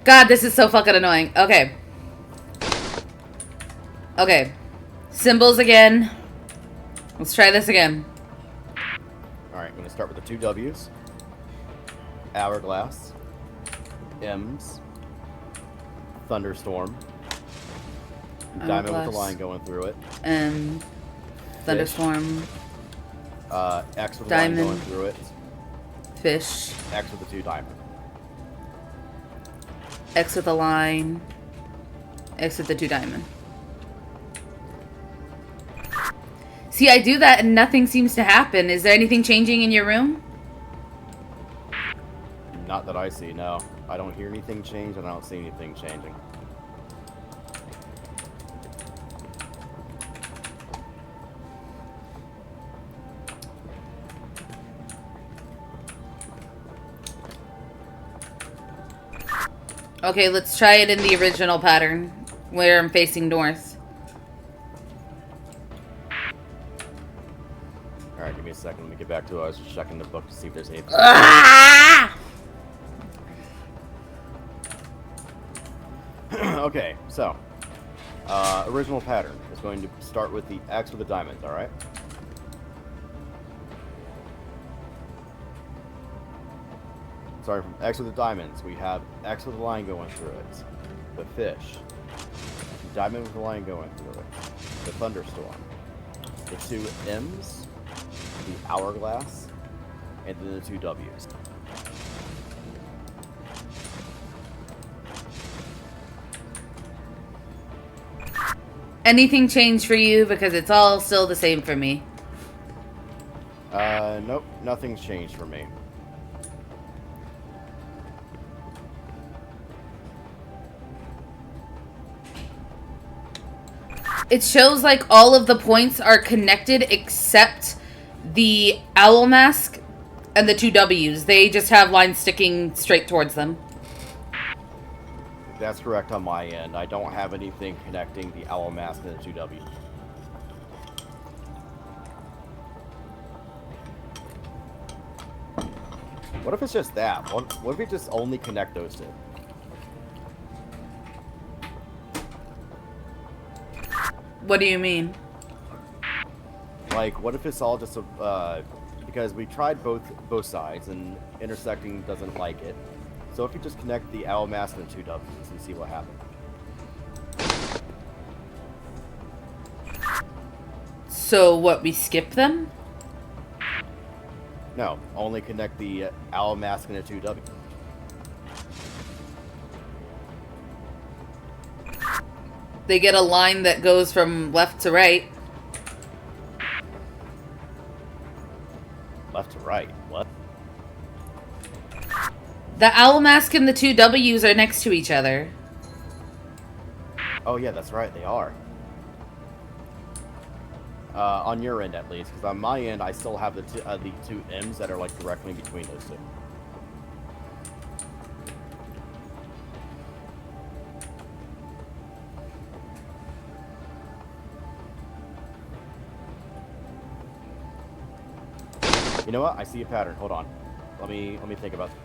God, this is so fucking annoying. Okay. Okay. Symbols again. Let's try this again. Alright, I'm going to start with the 2 W's. Hourglass. M's. Thunderstorm. Diamond with the line going through it. Thunderstorm. X with the Diamond. line going through it. Fish. X with the 2 diamond. X with a line. X with the 2 diamond. See, I do that and nothing seems to happen. Is there anything changing in your room? Not that I see, no. I don't hear anything change and I don't see anything changing. Okay, let's try it in the original pattern, where I'm facing north. Alright, give me a second. Let me get back to it. I was just checking the book to see if there's anything. Ah! Okay, so. Original pattern is going to start with the X with the diamonds, alright? Sorry, from X with the diamonds, we have X with the line going through it. The fish. Diamond with the line going through it. The thunderstorm. The 2 M's. The hourglass. And then the 2 W's. Anything changed for you? Because it's all still the same for me. Nope. Nothing's changed for me. It shows like all of the points are connected except the owl mask and the 2 W's. They just have lines sticking straight towards them. That's correct on my end. I don't have anything connecting the owl mask and the 2 W's. What if it's just that? What if we just only connect those 2? What do you mean? Like, what if it's all just a, because we tried both sides and intersecting doesn't like it. So if you just connect the owl mask and the 2 W's and see what happens. So what, we skip them? No, only connect the owl mask and the 2 W's. They get a line that goes from left to right. Left to right. What? The owl mask and the 2 W's are next to each other. Oh yeah, that's right, they are. On your end at least, because on my end I still have the 2 M's that are like directly between those 2. You know what? I see a pattern. Hold on. Let me think about it.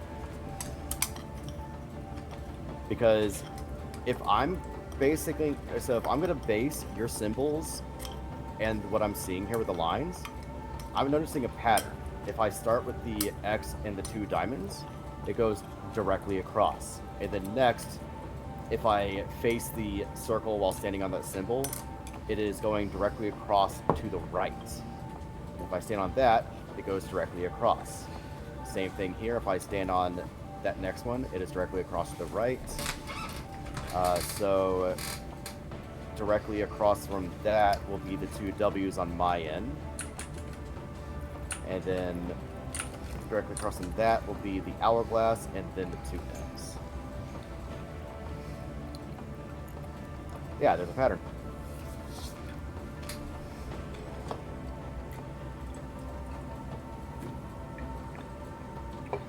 Because if I'm basically, so if I'm gonna base your symbols and what I'm seeing here with the lines, I'm noticing a pattern. If I start with the X and the 2 diamonds, it goes directly across. And then next, if I face the circle while standing on that symbol, it is going directly across to the right. If I stand on that, it goes directly across. Same thing here. If I stand on that next one, it is directly across to the right. So directly across from that will be the 2 W's on my end. And then directly across from that will be the hourglass and then the 2 M's. Yeah, there's a pattern.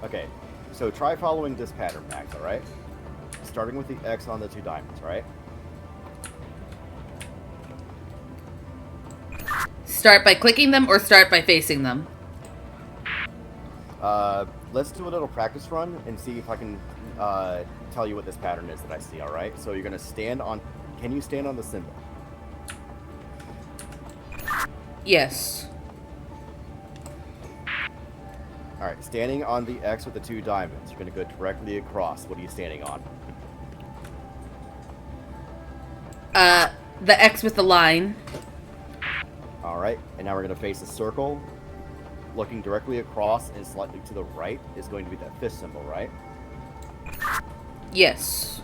Okay, so try following this pattern, Max, alright? Starting with the X on the 2 diamonds, right? Start by clicking them or start by facing them? Let's do a little practice run and see if I can tell you what this pattern is that I see, alright? So you're going to stand on... Can you stand on the symbol? Yes. Alright, standing on the X with the 2 diamonds. You're going to go directly across. What are you standing on? The X with the line. Alright, and now we're going to face a circle. Looking directly across and slightly to the right is going to be that fist symbol, right? Yes.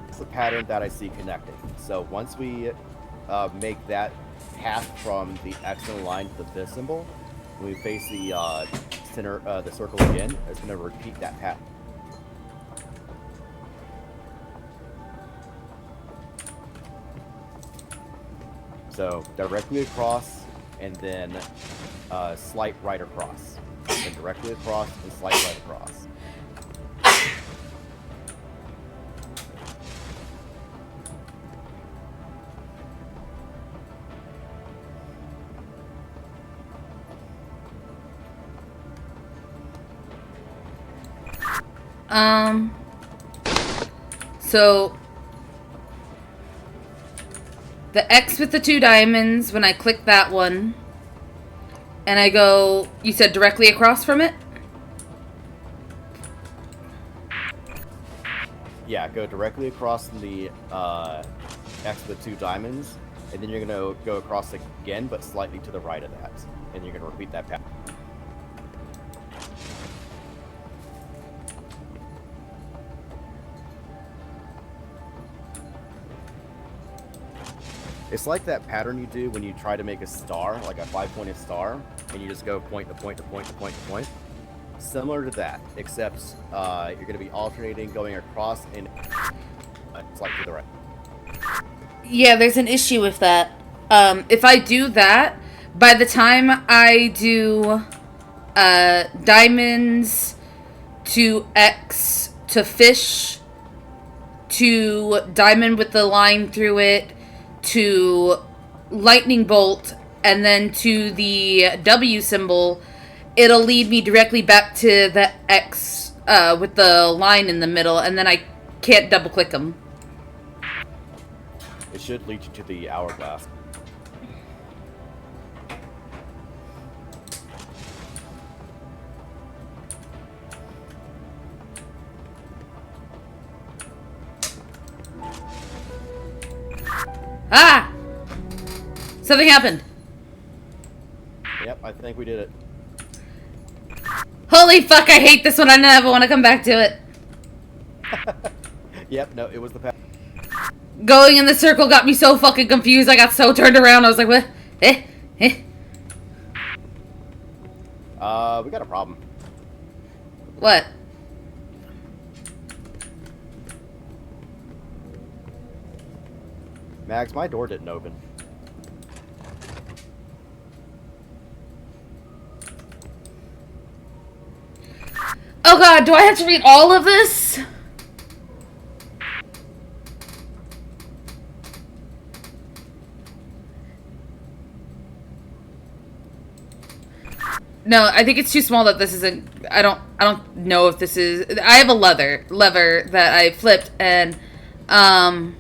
It's the pattern that I see connecting. So once we make that path from the X and the line to the fist symbol, when we face the center, the circle again, it's going to repeat that pattern. So directly across, and then slight right across. Then directly across and slight right across. So the X with the 2 diamonds, when I click that one, and I go, you said directly across from it? Yeah, go directly across from the X with 2 diamonds, and then you're going to go across again, but slightly to the right of that. And you're going to repeat that pattern. It's like that pattern you do when you try to make a star, like a 5-pointed star, and you just go point to point to point to point to point. Similar to that, except you're going to be alternating, going across and slightly to the right. Yeah, there's an issue with that. If I do that, by the time I do diamonds to X to fish to diamond with the line through it to lightning bolt and then to the W symbol, it'll lead me directly back to the X with the line in the middle, and then I can't double click them. It should lead you to the hourglass. Ah! Something happened. Yep, I think we did it. Holy fuck, I hate this one. I never want to come back to it. Yep, no, it was the path. Going in the circle got me so fucking confused. I got so turned around. I was like, what? Eh? We got a problem. What? Max, my door didn't open. Oh god, do I have to read all of this? No, I think it's too small that this isn't. I don't know if this is. I have a lever that I flipped, and I'm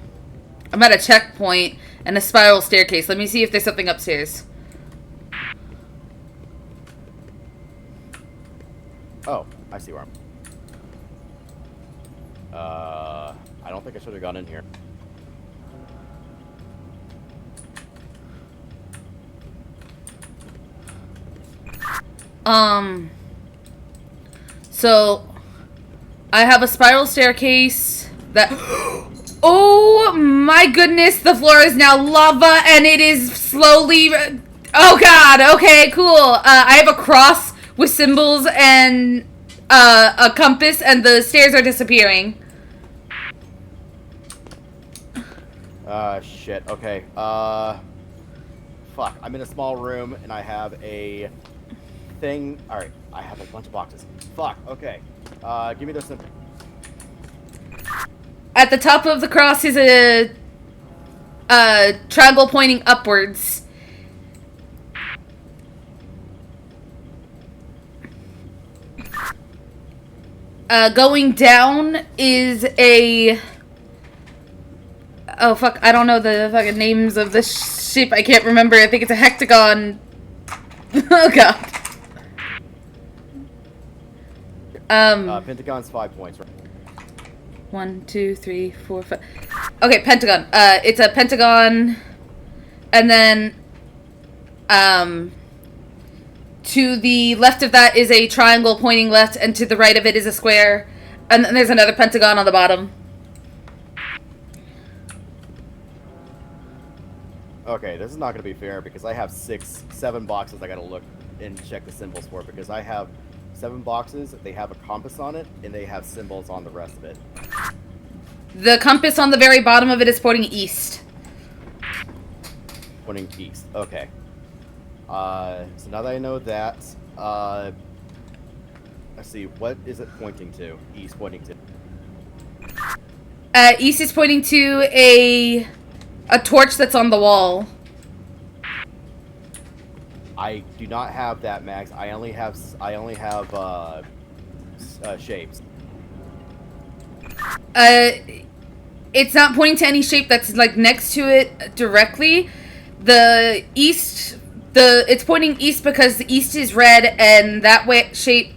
at a checkpoint and a spiral staircase. Let me see if there's something upstairs. Oh, I see where I'm. I don't think I should have gone in here. So I have a spiral staircase that. Oh my goodness! The floor is now lava, and it is slowly. Oh god! Okay, cool. I have a cross with symbols and a compass, and the stairs are disappearing. Shit. Okay. Fuck. I'm in a small room, and I have a thing. Alright, I have a bunch of boxes. Fuck. Okay. Give me those symbols. At the top of the cross is a triangle pointing upwards. Going down is a Oh, fuck. I don't know the fucking names of the shape. I can't remember. I think it's a hectagon. Oh, God. Pentagon's 5 points, right? 1, 2, 3, 4, 5. Okay, pentagon. It's a pentagon. And then, to the left of that is a triangle pointing left, and to the right of it is a square. And then there's another pentagon on the bottom. Okay, this is not going to be fair because I have 7 boxes I got to look and check the symbols for, because I have 7 boxes, they have a compass on it, and they have symbols on the rest of it. The compass on the very bottom of it is pointing east. Pointing east, okay. So now that I know that, let's see, what is it pointing to? East pointing to? East is pointing to a torch that's on the wall. I do not have that, Max. I only have shapes. It's not pointing to any shape that's like next to it directly. The east, it's pointing east because the east is red, and that way shape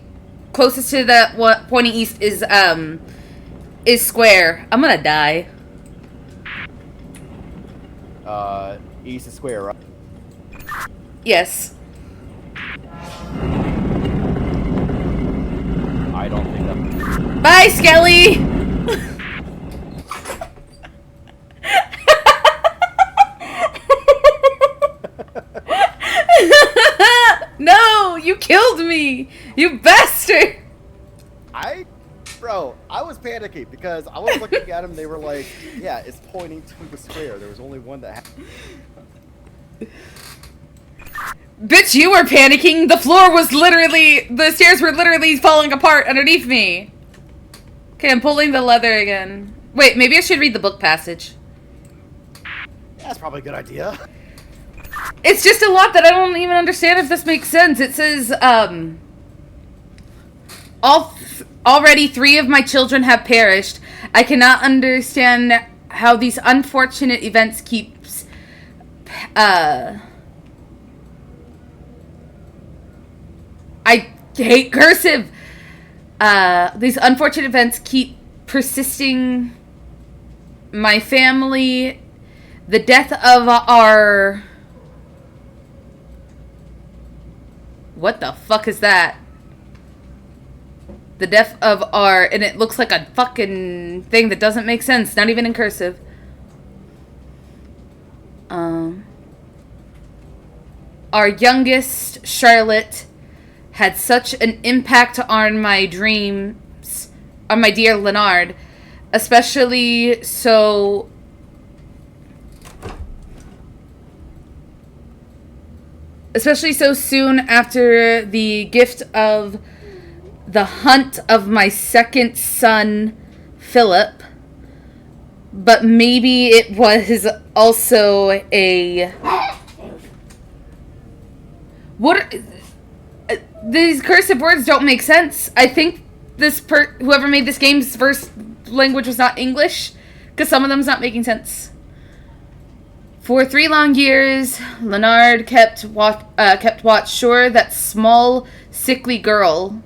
closest to that what pointing east is square. I'm gonna die. East is square, right? Yes. I don't think that. Bye, Skelly. No, you killed me, you bastard. Bro, I was panicking because I was looking at them. They were like, "Yeah, it's pointing to the square." There was only one that. Bitch, you were panicking. The stairs were literally falling apart underneath me. Okay, I'm pulling the leather again. Wait, maybe I should read the book passage. That's probably a good idea. It's just a lot that I don't even understand if this makes sense. It says, already 3 of my children have perished. I cannot understand how these unfortunate events keeps, I hate cursive. These unfortunate events keep persisting. My family, the death of our... What the fuck is that? The death of our... And it looks like a fucking thing that doesn't make sense. Not even in cursive. Our youngest, Charlotte, had such an impact on my dreams, on my dear Leonard, especially so soon after the gift of the hunt of my second son, Philip. But maybe it was also a... What... These cursive words don't make sense. I think whoever made this game's first language was not English, because some of them's not making sense. For 3 long years, Leonard kept watch sure that small, sickly girl.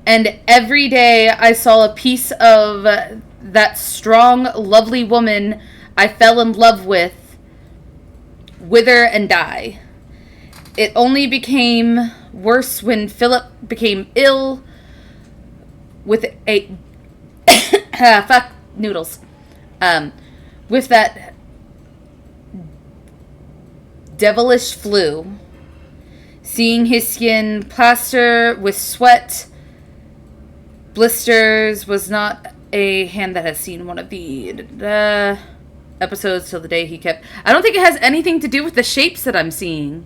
And every day I saw a piece of that strong, lovely woman I fell in love with wither and die. It only became worse when Philip became ill with a... fuck noodles. With that devilish flu. Seeing his skin plaster with sweat, blisters was not a hand that has seen one of the episodes till the day he kept... I don't think it has anything to do with the shapes that I'm seeing.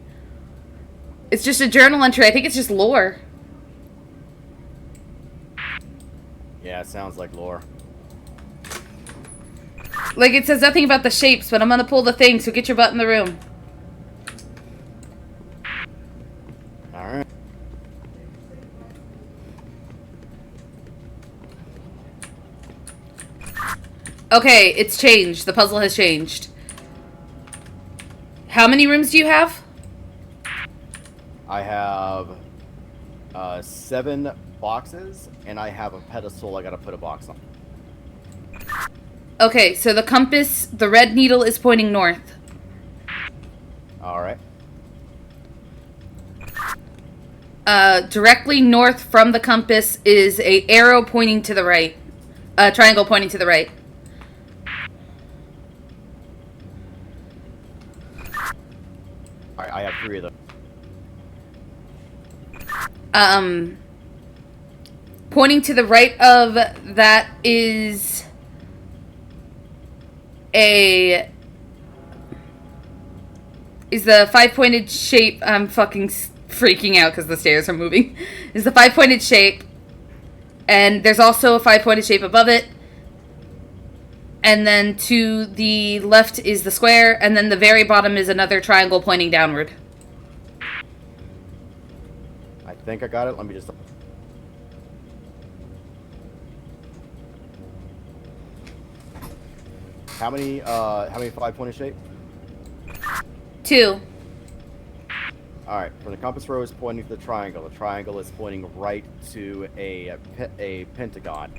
It's just a journal entry. I think it's just lore. Yeah, it sounds like lore. Like, it says nothing about the shapes, but I'm gonna pull the thing, so get your butt in the room. Alright. Okay, it's changed. The puzzle has changed. How many rooms do you have? I have 7 boxes, and I have a pedestal I gotta put a box on. Okay, so the compass, the red needle is pointing north. Alright. Directly north from the compass is a arrow pointing to the right. A triangle pointing to the right. Alright, I have 3 of them. Pointing to the right of that is the 5-pointed shape. I'm fucking freaking out because the stairs are moving. Is the 5-pointed shape, and there's also a 5-pointed shape above it. And then to the left is the square, and then the very bottom is another triangle pointing downward. I think I got it. Let me just... How many 5-pointed shape? 2. Alright, from the compass rose is pointing to the triangle. The triangle is pointing right to a pentagon.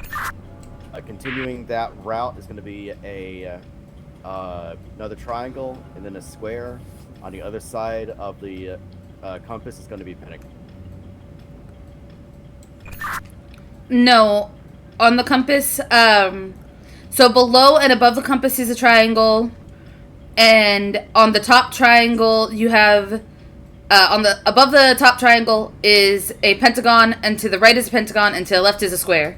Continuing that route is going to be another triangle, and then a square. On the other side of the compass is going to be pentagon. No, on the compass, so below and above the compass is a triangle, and on the top triangle you have, above the top triangle is a pentagon, and to the right is a pentagon, and to the left is a square.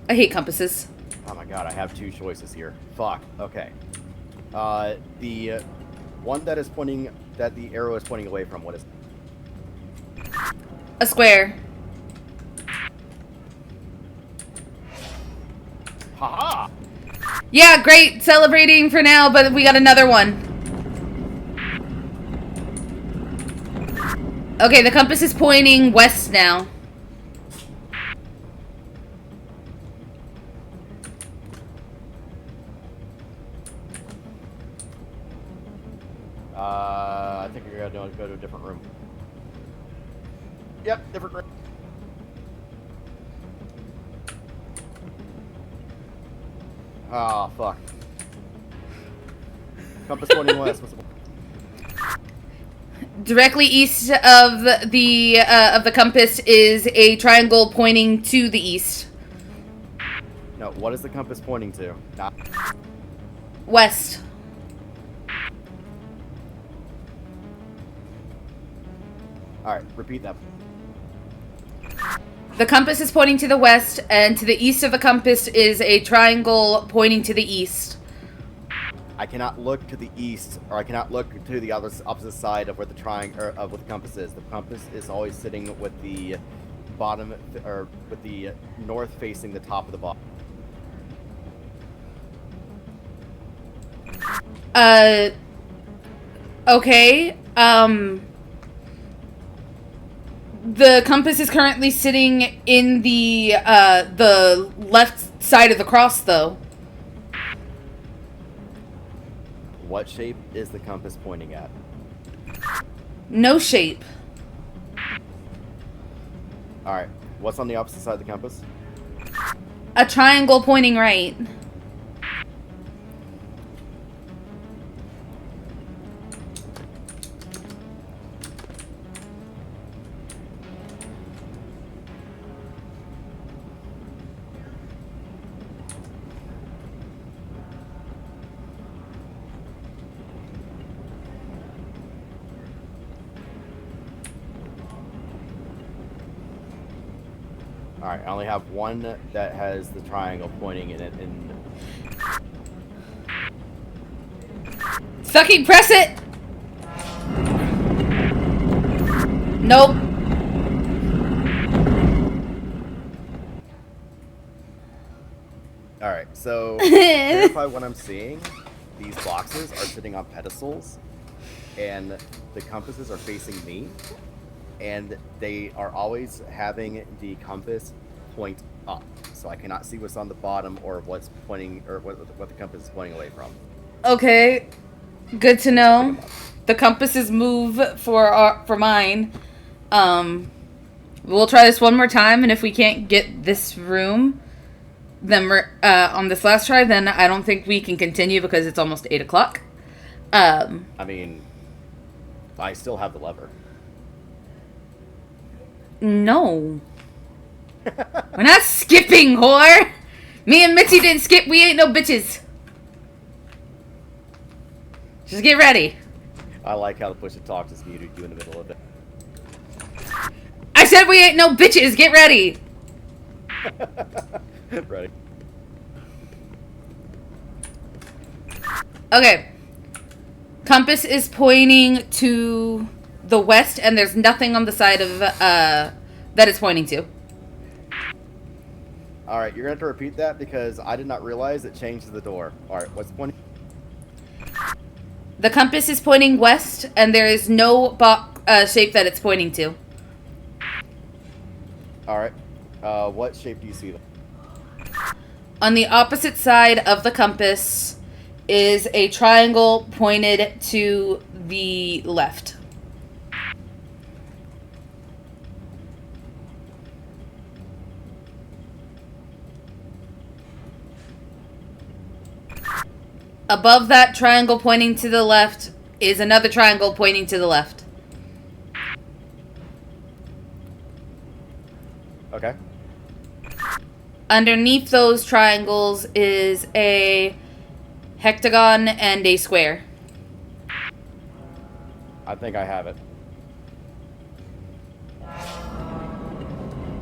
I hate compasses. Oh my god, I have 2 choices here. Fuck. Okay. The one that is pointing, that the arrow is pointing away from, what is it? A square. Haha! Yeah, great. Celebrating for now, but we got another one. Okay, the compass is pointing west now. I think you're gonna go to a different room. Yep, different room. Ah, fuck. Compass pointing west. What's the... Directly east of the compass is a triangle pointing to the east. No, what is the compass pointing to? Not... West. Alright, repeat that. The compass is pointing to the west, and to the east of the compass is a triangle pointing to the east. I cannot look to the east, or I cannot look to the opposite side of where the triangle, or of what the compass is. The compass is always sitting with the bottom, or with the north facing the top of the bottom. Okay. The compass is currently sitting in the left side of the cross, though. What shape is the compass pointing at? No shape. Alright, what's on the opposite side of the compass? A triangle pointing right. Alright, I only have one that has the triangle pointing in it, and... Fucking press it! Nope. Alright, so, to verify what I'm seeing, these boxes are sitting on pedestals, and the compasses are facing me, and they are always having the compass point up, so I cannot see what's on the bottom or what's pointing or what the compass is pointing away from. Okay, good to know. The compasses move for mine. We'll try this one more time, and if we can't get this room, then we're on this last try. Then I don't think we can continue because it's almost 8 o'clock. I mean, I still have the lever. No. We're not skipping, whore! Me and Mitzi didn't skip. We ain't no bitches. Just get ready. I like how the push to talk just muted you in the middle of it. I said we ain't no bitches. Get ready. Ready. Okay. Compass is pointing to the west, and there's nothing on the side of that it's pointing to. All right, you're gonna have to repeat that because I did not realize it changed the door. All right, what's pointing? The compass is pointing west, and there is no shape that it's pointing to. All right, what shape do you see? On the opposite side of the compass is a triangle pointed to the left. Above that triangle pointing to the left is another triangle pointing to the left. Okay. Underneath those triangles is a hectagon and a square. I think I have it.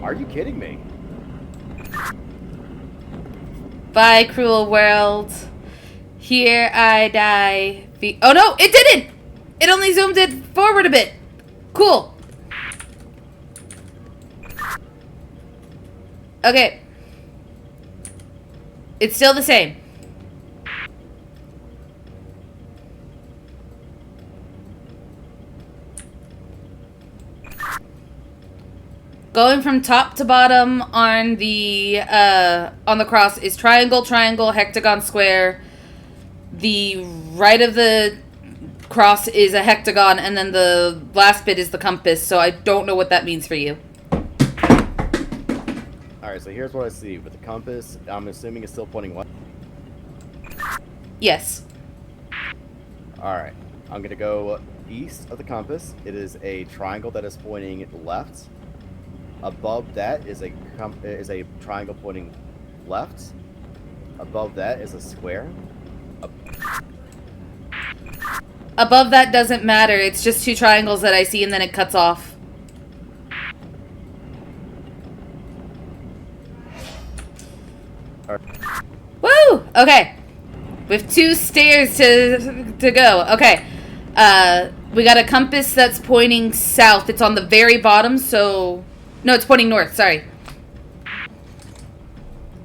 Are you kidding me? Bye, cruel world. Here I die. Oh no, it didn't! It only zoomed it forward a bit. Cool. Okay. It's still the same. Going from top to bottom on the cross is triangle, triangle, hectagon, square. The right of the cross is a hectagon, and then the last bit is the compass, so I don't know what that means for you. Alright, so here's what I see. With the compass, I'm assuming it's still pointing what? Yes. Alright, I'm going to go east of the compass. It is a triangle that is pointing left. Above that is a triangle pointing left. Above that is a square. Above that doesn't matter. It's just two triangles that I see, and then it cuts off. Woo! Okay. We have 2 stairs to go. Okay. We got a compass that's pointing south. It's on the very bottom, so... No, it's pointing north. Sorry.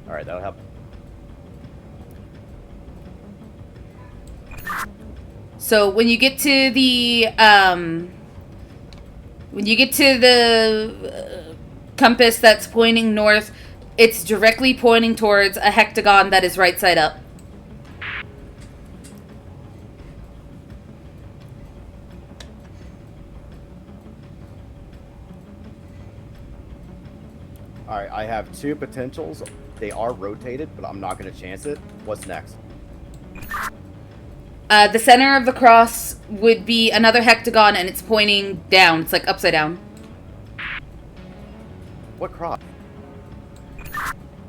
Alright, that'll help. So when you get to the compass that's pointing north, it's directly pointing towards a hectagon that is right side up. Alright, I have 2 potentials. They are rotated, but I'm not going to chance it. What's next? The center of the cross would be another hectagon, and it's pointing down. It's like upside down. What cross?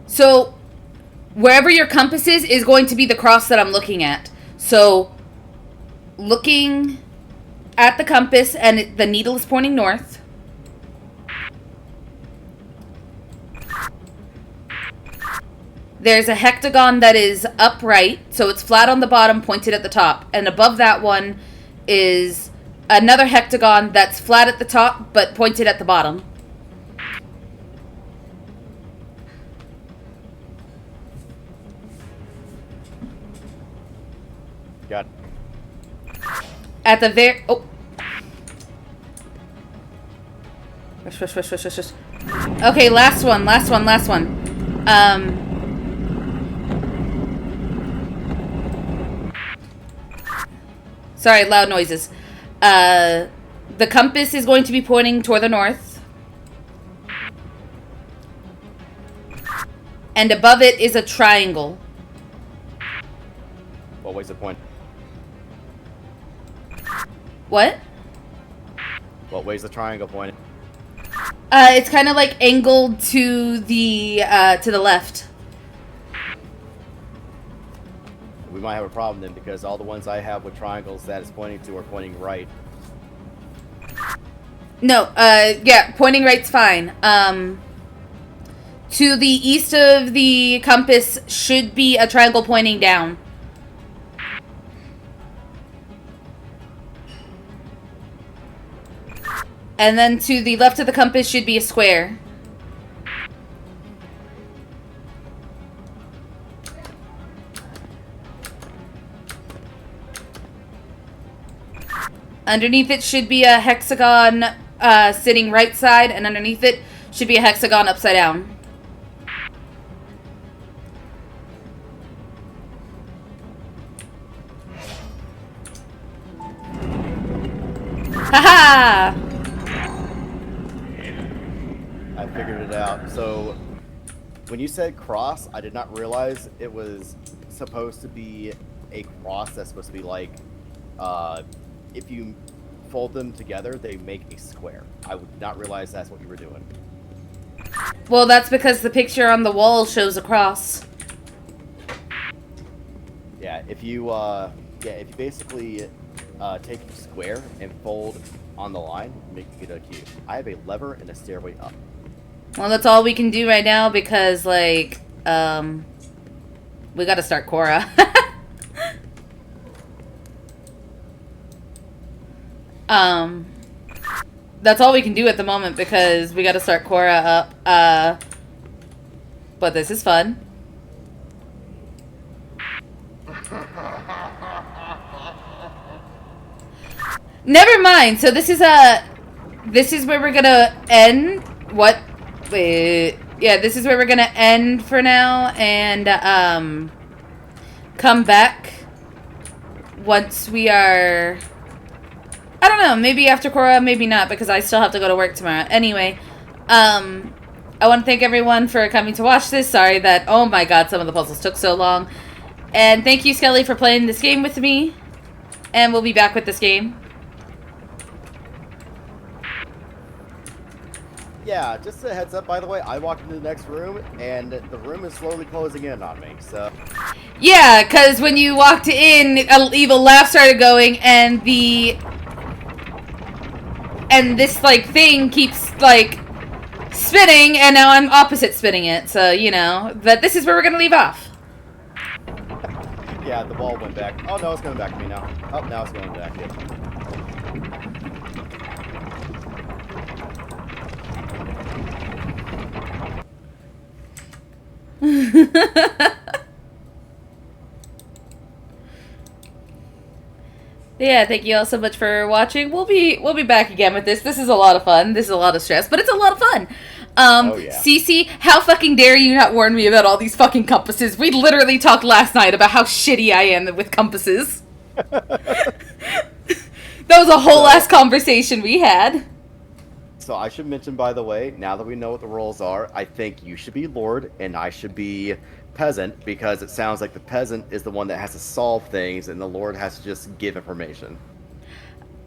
So, wherever your compass is going to be the cross that I'm looking at. So, looking at the compass, and the needle is pointing north. There's a hectagon that is upright, so it's flat on the bottom, pointed at the top. And above that one is another hectagon that's flat at the top, but pointed at the bottom. Got it. at the very... Oh. Rush. Okay, last one. Sorry, loud noises. The compass is going to be pointing toward the north. And above it is a triangle. What way's the point? What? What way's the triangle pointing? It's kind of like angled to the left. We might have a problem then, because all the ones I have with triangles that it's pointing to are pointing right. No, yeah, pointing right's fine. To the east of the compass should be a triangle pointing down. And then to the left of the compass should be a square. Underneath it should be a hexagon sitting right side, and underneath it should be a hexagon upside down. Haha! I figured it out. So, when you said cross, I did not realize it was supposed to be a cross that's supposed to be like, if you fold them together, they make a square. I would not realize that's what you were doing. Well, that's because the picture on the wall shows a cross. Yeah, if you basically take a square and fold on the line, make it a cube. I have a lever and a stairway up. Well, that's all we can do right now because, like, we gotta start Cora. That's all we can do at the moment because we gotta start Cora up. But this is fun. Never mind. So this is where we're gonna end. What? Wait. Yeah, this is where we're gonna end for now, and come back once we are. I don't know. Maybe after Cora, maybe not, because I still have to go to work tomorrow. Anyway, I want to thank everyone for coming to watch this. Sorry that, oh my god, some of the puzzles took so long. And thank you, Skelli, for playing this game with me. And we'll be back with this game. Yeah, just a heads up, by the way, I walked into the next room, and the room is slowly closing in on me, so... Yeah, because when you walked in, an evil laugh started going, and this, like, thing keeps, like, spinning, and now I'm opposite spinning it, so, you know. But this is where we're gonna leave off. Yeah, the ball went back. Oh, no, it's coming back to me now. Oh, now it's going back, yeah. Yeah, thank you all so much for watching. We'll be back again with this. This is a lot of fun. This is a lot of stress, but it's a lot of fun. Oh, yeah. Cece, how fucking dare you not warn me about all these fucking compasses? We literally talked last night about how shitty I am with compasses. That was a whole ass conversation we had. So I should mention, by the way, now that we know what the roles are, I think you should be Lord and I should be Peasant, because it sounds like the Peasant is the one that has to solve things and the Lord has to just give information.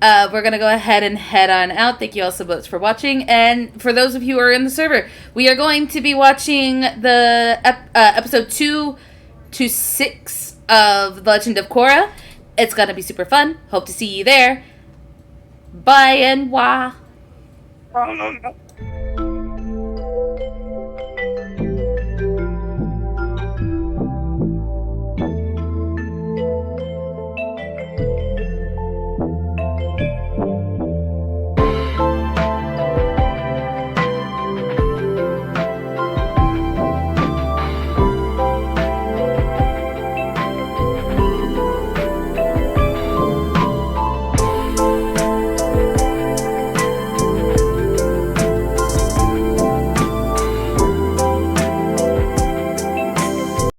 We're going to go ahead and head on out. Thank you all so much for watching. And for those of you who are in the server, we are going to be watching the episode 2 to 6 of The Legend of Korra. It's going to be super fun. Hope to see you there. Bye and wah.